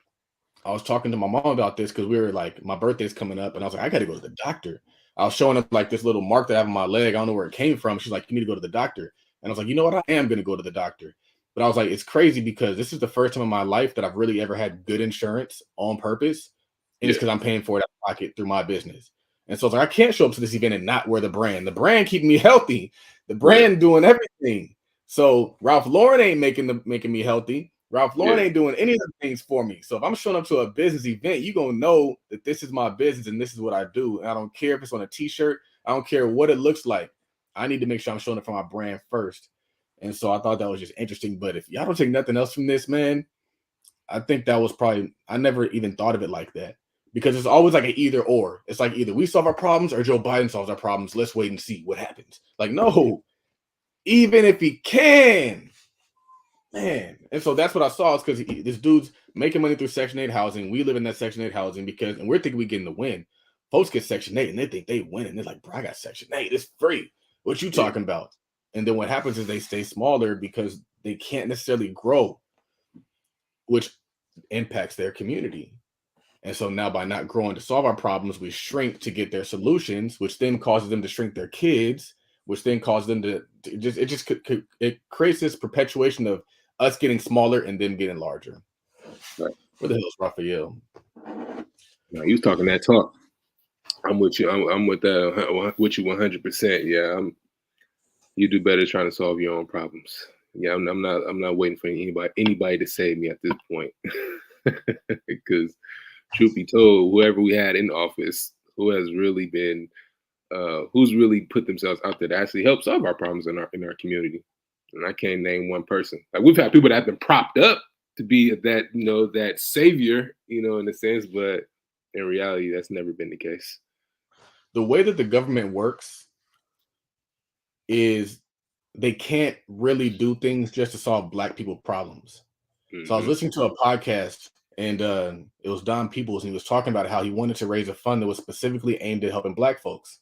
I was talking to my mom about this because we were like, my birthday's coming up, and I was like, I got to go to the doctor. I was showing up like this little mark that I have on my leg. I don't know where it came from. She's like, you need to go to the doctor. And I was like, you know what? I am going to go to the doctor. But I was like, it's crazy because this is the first time in my life that I've really ever had good insurance on purpose. And it's because I'm paying for it out of pocket through my business. And so I was like, I can't show up to this event and not wear the brand. The brand keeping me healthy. The brand doing everything. So Ralph Lauren ain't making me healthy. Ralph Lauren ain't doing any of the things for me. So if I'm showing up to a business event, you're going to know that this is my business and this is what I do. And I don't care if it's on a t-shirt. I don't care what it looks like. I need to make sure I'm showing up for my brand first. And so I thought that was just interesting. But if y'all don't take nothing else from this, man, I think that was probably, I never even thought of it like that. Because it's always like an either or. It's like either we solve our problems or Joe Biden solves our problems. Let's wait and see what happens. Like, no, even if he can, man. And so that's what I saw is because this dude's making money through Section 8 housing. We live in that Section 8 housing and we're thinking we're getting the win. Folks get Section 8 and they think they win. And they're like, bro, I got Section 8. It's free. What you talking about? And then what happens is they stay smaller because they can't necessarily grow, which impacts their community. And so now by not growing to solve our problems, we shrink to get their solutions, which then causes them to shrink their kids, which then causes them to it creates this perpetuation of us getting smaller and them getting larger.
Right.
Where the hell is Rafaniel?
No, you was talking that talk. I'm with you. I'm with that. With you 100%. Yeah. You do better trying to solve your own problems. Yeah. I'm not waiting for anybody to save me at this point. Because truth be told, whoever we had in office, who's really put themselves out there to actually help solve our problems in our community. And I can't name one person. Like we've had people that have been propped up to be that, that savior, in a sense, but in reality, that's never been the case.
The way that the government works is they can't really do things just to solve Black people problems. Mm-hmm. So I was listening to a podcast and it was Don Peoples, and he was talking about how he wanted to raise a fund that was specifically aimed at helping Black folks.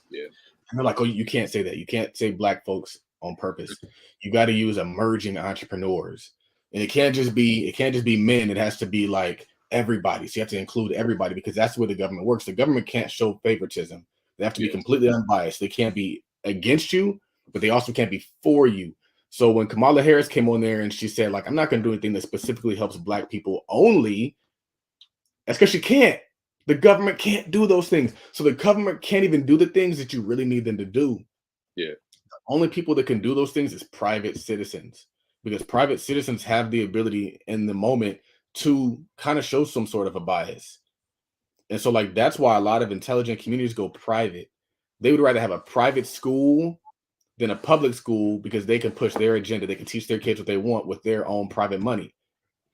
Yeah.
And they're like, oh, you can't say that. You can't say Black folks on purpose. You got to use emerging entrepreneurs. And it can't just be men. It has to be like everybody. So you have to include everybody because that's the way the government works. The government can't show favoritism. They have to be completely unbiased. They can't be against you, but they also can't be for you. So when Kamala Harris came on there and she said, like, I'm not going to do anything that specifically helps Black people only, that's because she can't. The government can't do those things. So the government can't even do the things that you really need them to do.
Yeah.
The only people that can do those things is private citizens, because private citizens have the ability in the moment to kind of show some sort of a bias. And so like, that's why a lot of intelligent communities go private. They would rather have a private school than a public school because they can push their agenda. They can teach their kids what they want with their own private money.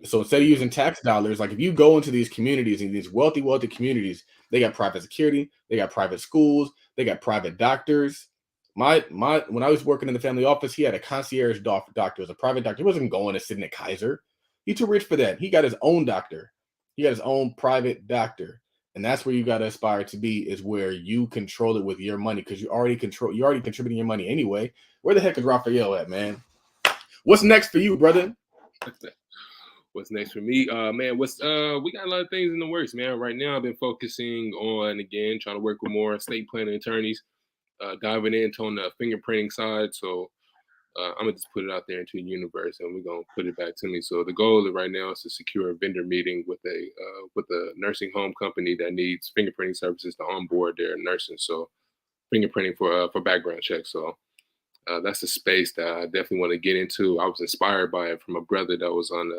So instead of using tax dollars, like if you go into these communities and these wealthy communities, they got private security, they got private schools, they got private doctors. When I was working in the family office, he had a concierge doctor, was a private doctor. He wasn't going to sit in Kaiser. He's too rich for that. He got his own doctor. He got his own private doctor. And that's where you got to aspire to be, is where you control it with your money, because you're already contributing your money anyway. Where the heck is Rafaniel at, man? What's next for you, brother?
What's next for me? Man, we got a lot of things in the works, man. Right now, I've been focusing on, again, trying to work with more estate planning attorneys, diving into on the fingerprinting side. So I'm going to just put it out there into the universe, and we're going to put it back to me. So the goal right now is to secure a vendor meeting with a nursing home company that needs fingerprinting services to onboard their nursing. So fingerprinting for background checks. So that's a space that I definitely want to get into. I was inspired by it from a brother that was on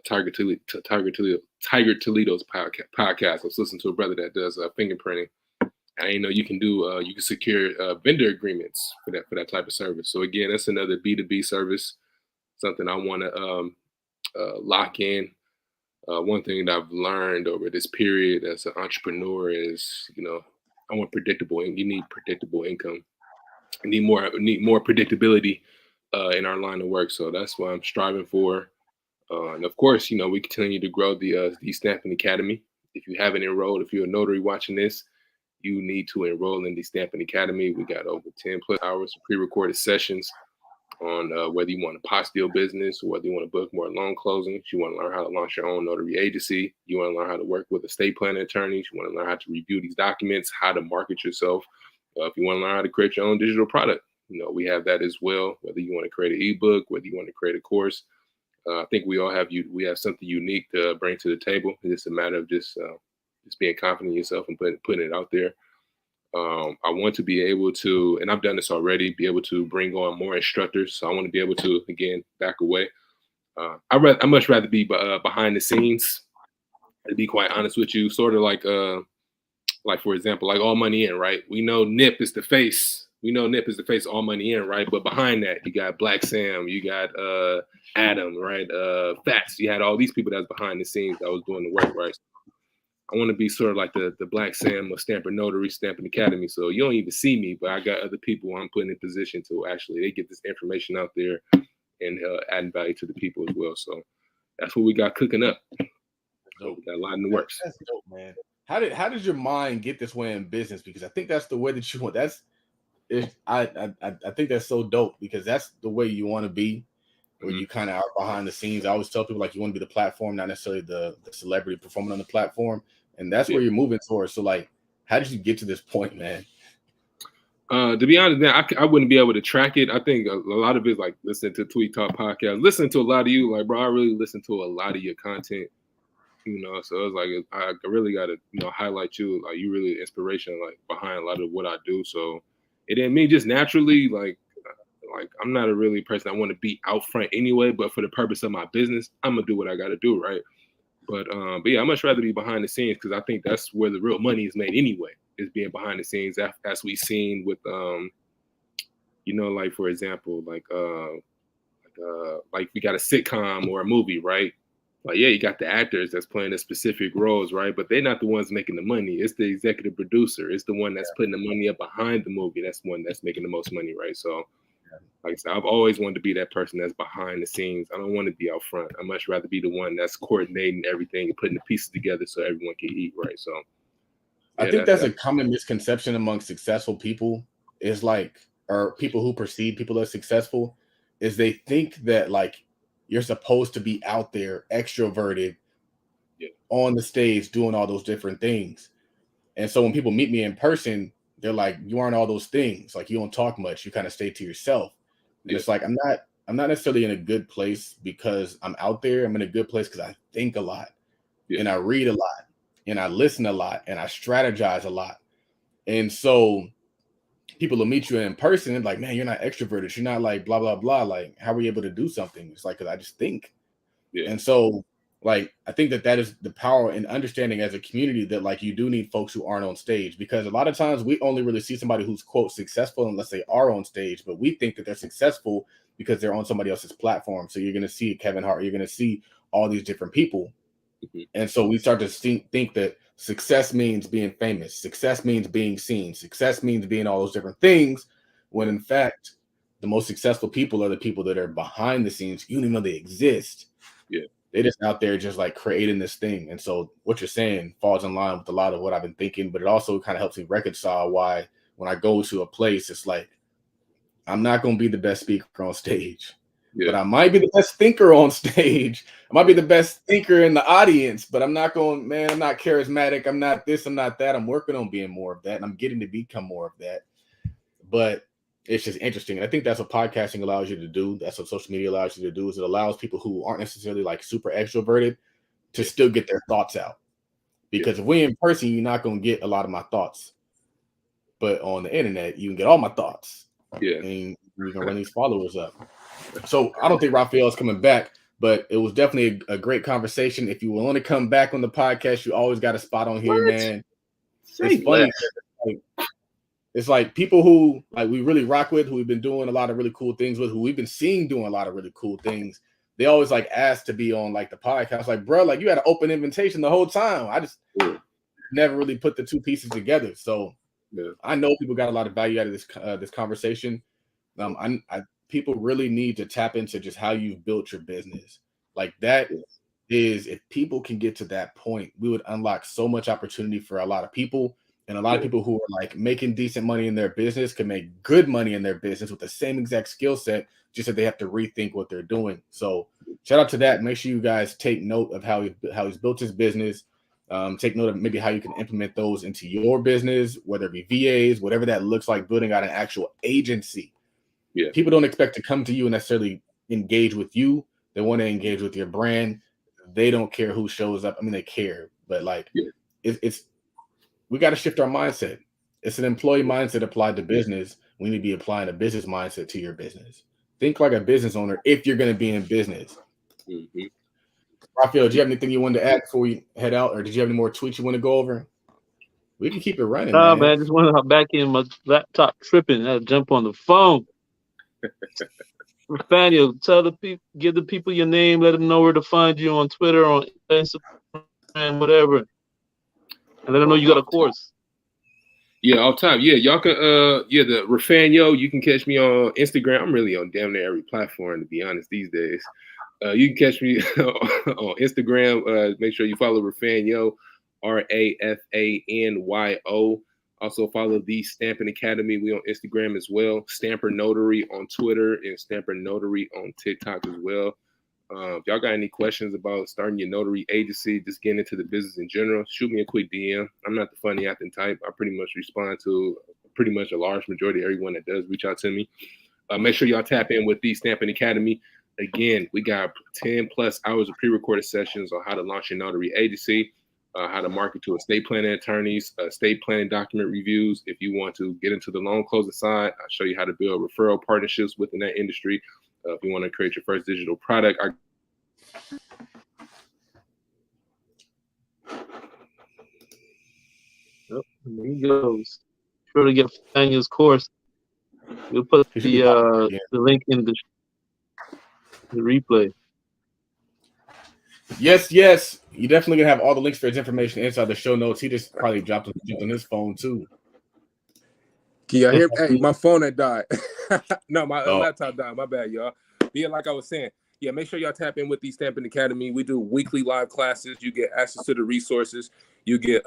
Tiger Toledo's podcast. I was listening to a brother that does fingerprinting. I didn't know you can do you can secure vendor agreements for that type of service. So again, that's another B2B service, something I want to lock in. One thing that I've learned over this period as an entrepreneur is, I want predictable, and you need predictable income. You need more predictability in our line of work. So that's what I'm striving for. And of course, we continue to grow the Stamping Academy. If you haven't enrolled, if you're a notary watching this, you need to enroll in the Stamping Academy. We got over 10 plus hours of pre-recorded sessions on whether you want a apostille business or whether you want to book more loan closings. You want to learn how to launch your own notary agency. You want to learn how to work with estate planning attorneys. You want to learn how to review these documents, how to market yourself. If you want to learn how to create your own digital product, we have that as well. Whether you want to create an ebook, whether you want to create a course, I think we all have we have something unique to bring to the table. It's a matter of just being confident in yourself and putting it out there. I want to be able to, and I've done this already, be able to bring on more instructors. So I want to be able to, again, back away. I much rather be behind the scenes, to be quite honest with you, sort of like for example, like All Money In, right? We know Nip is the face. We know Nip is the face of All Money In, right? But behind that, you got Black Sam, you got Adam, right? Fats. You had all these people that's behind the scenes that was doing the work, right? I want to be sort of like the Black Sam of Stamper Notary, Stamping Academy. So you don't even see me, but I got other people I'm putting in position to actually they get this information out there and adding value to the people as well. So that's what we got cooking up. So we got a lot in the works.
That's dope, man. How did your mind get this way in business? Because I think that's the way that you want. I think that's so dope because that's the way you want to be, where you kind of are behind the scenes. I always tell people like you want to be the platform, not necessarily the celebrity performing on the platform, and that's where you're moving towards. So like, how did you get to this point, man?
To be honest, man, I wouldn't be able to track it. I think a lot of it is like listening to Tweet Talk podcast, listening to a lot of you. Like, bro, I really listen to a lot of your content. So it's like I really got to highlight you. Like you really inspiration like behind a lot of what I do. So it didn't mean just naturally like I'm not a really person I want to be out front anyway. But for the purpose of my business, I'm gonna do what I got to do, right? But yeah, I much rather be behind the scenes because I think that's where the real money is made anyway. Is being behind the scenes, as we've seen with like for example, like we got a sitcom or a movie, right? Like, yeah, you got the actors that's playing the specific roles, right? But they're not the ones making the money. It's the executive producer. It's the one that's putting the money up behind the movie. That's the one that's making the most money, right? So, like I said, I've always wanted to be that person that's behind the scenes. I don't want to be out front. I much rather be the one that's coordinating everything and putting the pieces together so everyone can eat, right? So,
yeah, I think that's a common misconception among successful people is like, or people who perceive people as successful, is they think that like, you're supposed to be out there extroverted on the stage doing all those different things. And so when people meet me in person, they're like, you aren't all those things. Like you don't talk much. You kind of stay to yourself. And it's like, I'm not necessarily in a good place because I'm out there. I'm in a good place because I think a lot and I read a lot and I listen a lot and I strategize a lot. And so people will meet you in person and like, man, you're not extroverted. You're not like blah, blah, blah. Like, how are you able to do something? It's like, because I just think. Yeah. And so like, I think that is the power and understanding as a community that like, you do need folks who aren't on stage because a lot of times we only really see somebody who's quote successful unless they are on stage, but we think that they're successful because they're on somebody else's platform. So you're going to see Kevin Hart, you're going to see all these different people. And so we start to think that success means being famous. Success means being seen. Success means being all those different things. When in fact, the most successful people are the people that are behind the scenes. You don't even know they exist. Yeah. They're just out there just like creating this thing. And so what you're saying falls in line with a lot of what I've been thinking, but it also kind of helps me reconcile why when I go to a place, it's like, I'm not going to be the best speaker on stage. Yeah. But I might be the best thinker on stage. I might be the best thinker in the audience, but I'm not going, man, I'm not charismatic. I'm not this, I'm not that. I'm working on being more of that. And I'm getting to become more of that. But it's just interesting. And I think that's what podcasting allows you to do. That's what social media allows you to do is it allows people who aren't necessarily like super extroverted to still get their thoughts out. Because if we're in person, you're not going to get a lot of my thoughts. But on the internet, you can get all my thoughts.
Yeah.
And we can run these followers up. So I don't think Rafaniel is coming back, but it was definitely a great conversation. If you want to come back on the podcast, you always got a spot on here, man. It's funny. It's like people who like we really rock with, who we've been doing a lot of really cool things with, who we've been seeing doing a lot of really cool things. They always like ask to be on like the podcast. Like, bro, like you had an open invitation the whole time. I just never really put the two pieces together. So I know people got a lot of value out of this conversation. People really need to tap into just how you've built your business. Like that is, if people can get to that point, we would unlock so much opportunity for a lot of people. And a lot of people who are like making decent money in their business can make good money in their business with the same exact skill set, just that they have to rethink what they're doing. So shout out to that. Make sure you guys take note of how he's built his business. Take note of maybe how you can implement those into your business, whether it be VAs, whatever that looks like, building out an actual agency. Yeah. People don't expect to come to you and necessarily engage with you. They want to engage with your brand. They don't care who shows up. I mean, they care, but like we got to shift our mindset. It's an employee mindset applied to business. We need to be applying a business mindset to your business. Think like a business owner if you're going to be in business. Mm-hmm. Rafaniel, do you have anything you wanted to add before we head out, or did you have any more tweets you want to go over? We can keep it running.
Nah, man. I just want to hop back in my laptop tripping. I had to jump on the phone. Rafaniel, tell the people, give the people your name, let them know where to find you on Twitter, on Instagram, whatever. And let them know you got a course.
Yeah, off top. Yeah, y'all can the Rafaniel, you can catch me on Instagram. I'm really on damn near every platform, to be honest, these days. You can catch me on Instagram. Make sure you follow Rafaniel, Rafanyo. Also follow the Stampin' Academy. We on Instagram as well. Stamper Notary on Twitter and Stamper Notary on TikTok as well. If y'all got any questions about starting your notary agency, just getting into the business in general, shoot me a quick DM. I'm not the funny acting type. I pretty much respond to pretty much a large majority of everyone that does reach out to me. Make sure y'all tap in with the Stampin' Academy. Again, we got 10 plus hours of pre-recorded sessions on how to launch your notary agency, how to market to estate planning attorneys, estate planning document reviews. If you want to get into the loan closing side, I'll show you how to build referral partnerships within that industry. If you want to create your first digital product,
There he goes. Sure to get Daniel's course. We'll put the link in the replay.
Yes. You definitely gonna have all the links for his information inside the show notes. He just probably dropped on his phone too.
Can y'all hear me? Hey, my phone had died. No, my laptop died. My bad, y'all. Yeah, like I was saying, yeah, make sure y'all tap in with the Stampin' Academy. We do weekly live classes. You get access to the resources. You get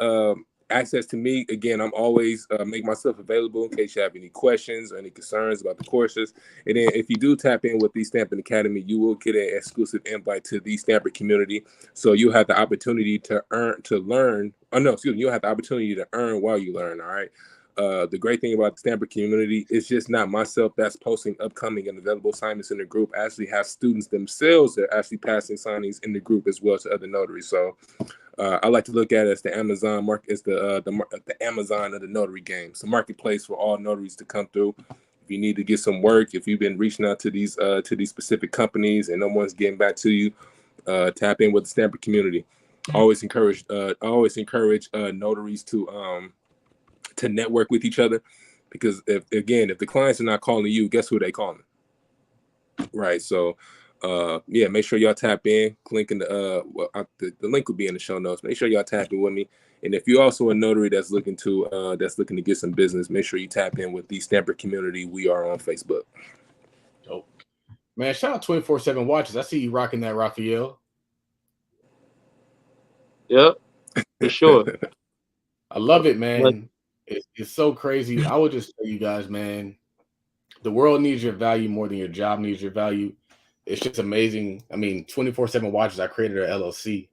access to me. Again, I'm always make myself available in case you have any questions or any concerns about the courses. And then if you do tap in with the Stampin' Academy, you will get an exclusive invite to the Stamper community. So you'll have the opportunity to learn. Oh, no, excuse me. You'll have the opportunity to earn while you learn, all right? The great thing about the Stamper community is just not myself that's posting upcoming and available assignments in the group. I actually have students themselves that are actually passing signings in the group as well to other notaries. So I like to look at it as the Amazon market, as the Amazon of the notary game. It's a marketplace for all notaries to come through. If you need to get some work, if you've been reaching out to these specific companies and no one's getting back to you, tap in with the Stamper community. I always encourage notaries to network with each other, because if the clients are not calling you, guess who they calling? Right. So make sure y'all tap in. Link in the link will be in the show notes. Make sure y'all tap in with me. And if you're also a notary that's looking to get some business, make sure you tap in with the Stamper community. We are on Facebook.
Dope. Man, shout out 24/7 Watches. I see you rocking that, Rafaniel.
Yep, for sure.
I love it, man. It's so crazy. I would just tell you guys, man, the world needs your value more than your job needs your value. It's just amazing. I mean, 24/7 Watches, I created her LLC.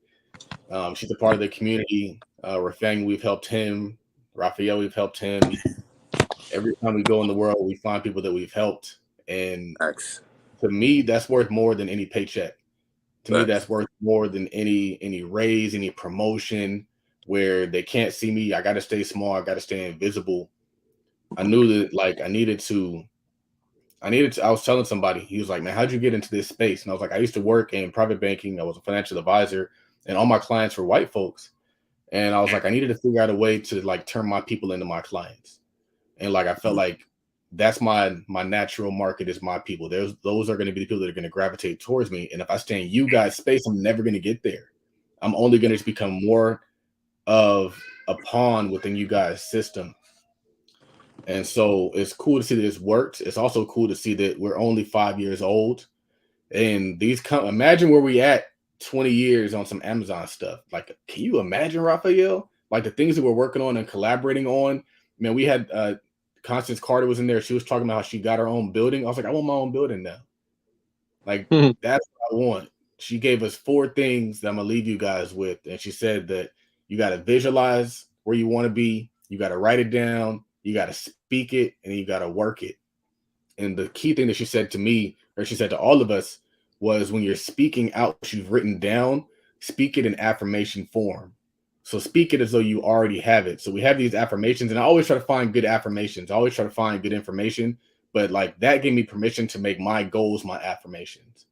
She's a part of the community. Rafaniel, we've helped him. Rafaniel, we've helped him. Every time we go in the world, we find people that we've helped. And to me, that's worth more than any paycheck. To me, that's worth more than any raise, any promotion, where they can't see me. I got to stay small. I got to stay invisible. I knew that, like, I needed to I was telling somebody, he was like, man, how'd you get into this space? And I was like, I used to work in private banking. I was a financial advisor, and all my clients were white folks. And I was like, I needed to figure out a way to like turn my people into my clients. And like, I felt like that's my natural market is my people. Those are going to be the people that are going to gravitate towards me. And if I stay in you guys' space, I'm never going to get there. I'm only going to become more of a pawn within you guys' system. And so it's cool to see that this worked. It's also cool to see that we're only 5 years old. And imagine where we at 20 years on some Amazon stuff. Like, can you imagine, Rafaniel? Like the things that we're working on and collaborating on. Man, we had Constance Carter was in there. She was talking about how she got her own building. I was like, I want my own building now. Like, that's what I want. She gave us 4 things that I'm going to leave you guys with. And she said that you got to visualize where you want to be. You got to write it down. You got to speak it, and you got to work it. And the key thing that she said to me, or she said to all of us, was when you're speaking out what you've written down, speak it in affirmation form. So speak it as though you already have it. So we have these affirmations, and I always try to find good affirmations. I always try to find good information, but like that gave me permission to make my goals my affirmations.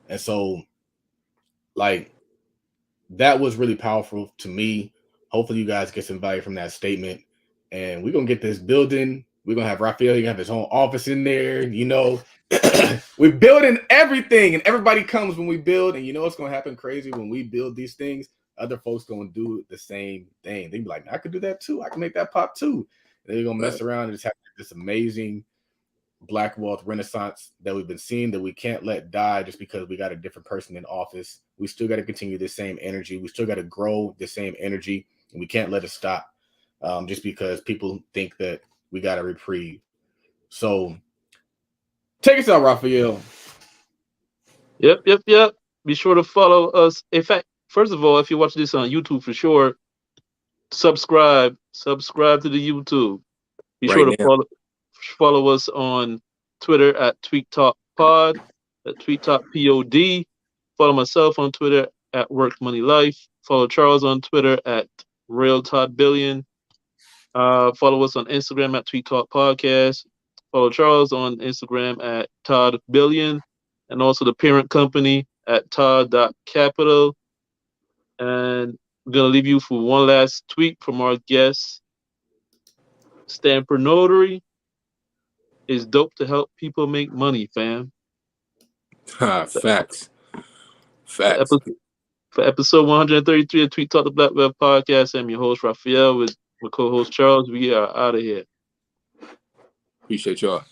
And so like that was really powerful to me. Hopefully you guys get some value from that statement. And we're going to get this building. We're going to have Rafaniel. He have his own office in there. You know, we're building everything, and everybody comes when we build. And you know what's going to happen crazy when we build these things? Other folks going to do the same thing. They be like, I could do that too. I can make that pop too. And they're going to mess around and just have this amazing Black wealth renaissance that we've been seeing that we can't let die just because we got a different person in office. We still got to continue the same energy. We still got to grow the same energy, and we can't let it stop. Just because people think that we got a reprieve. So take us out, Rafaniel.
Yep. Be sure to follow us. In fact, first of all, if you watch this on YouTube, for sure, subscribe to the YouTube. Be sure to follow us on Twitter at TweetTalkPod, at TweetTalkPod. Follow myself on Twitter at WorkMoneyLife. Follow Charles on Twitter at RealToddBillion. Follow us on Instagram at Tweet Talk Podcast. Follow Charles on Instagram at Todd Billion, and also the parent company at Todd Capital. And we're gonna leave you for one last tweet from our guest. Stamper Notary is dope to help people make money, fam.
Facts.
For episode 133 of Tweet Talk the Black Web Podcast, I'm your host Rafaniel with my co-host Charles. We are out of here.
Appreciate y'all.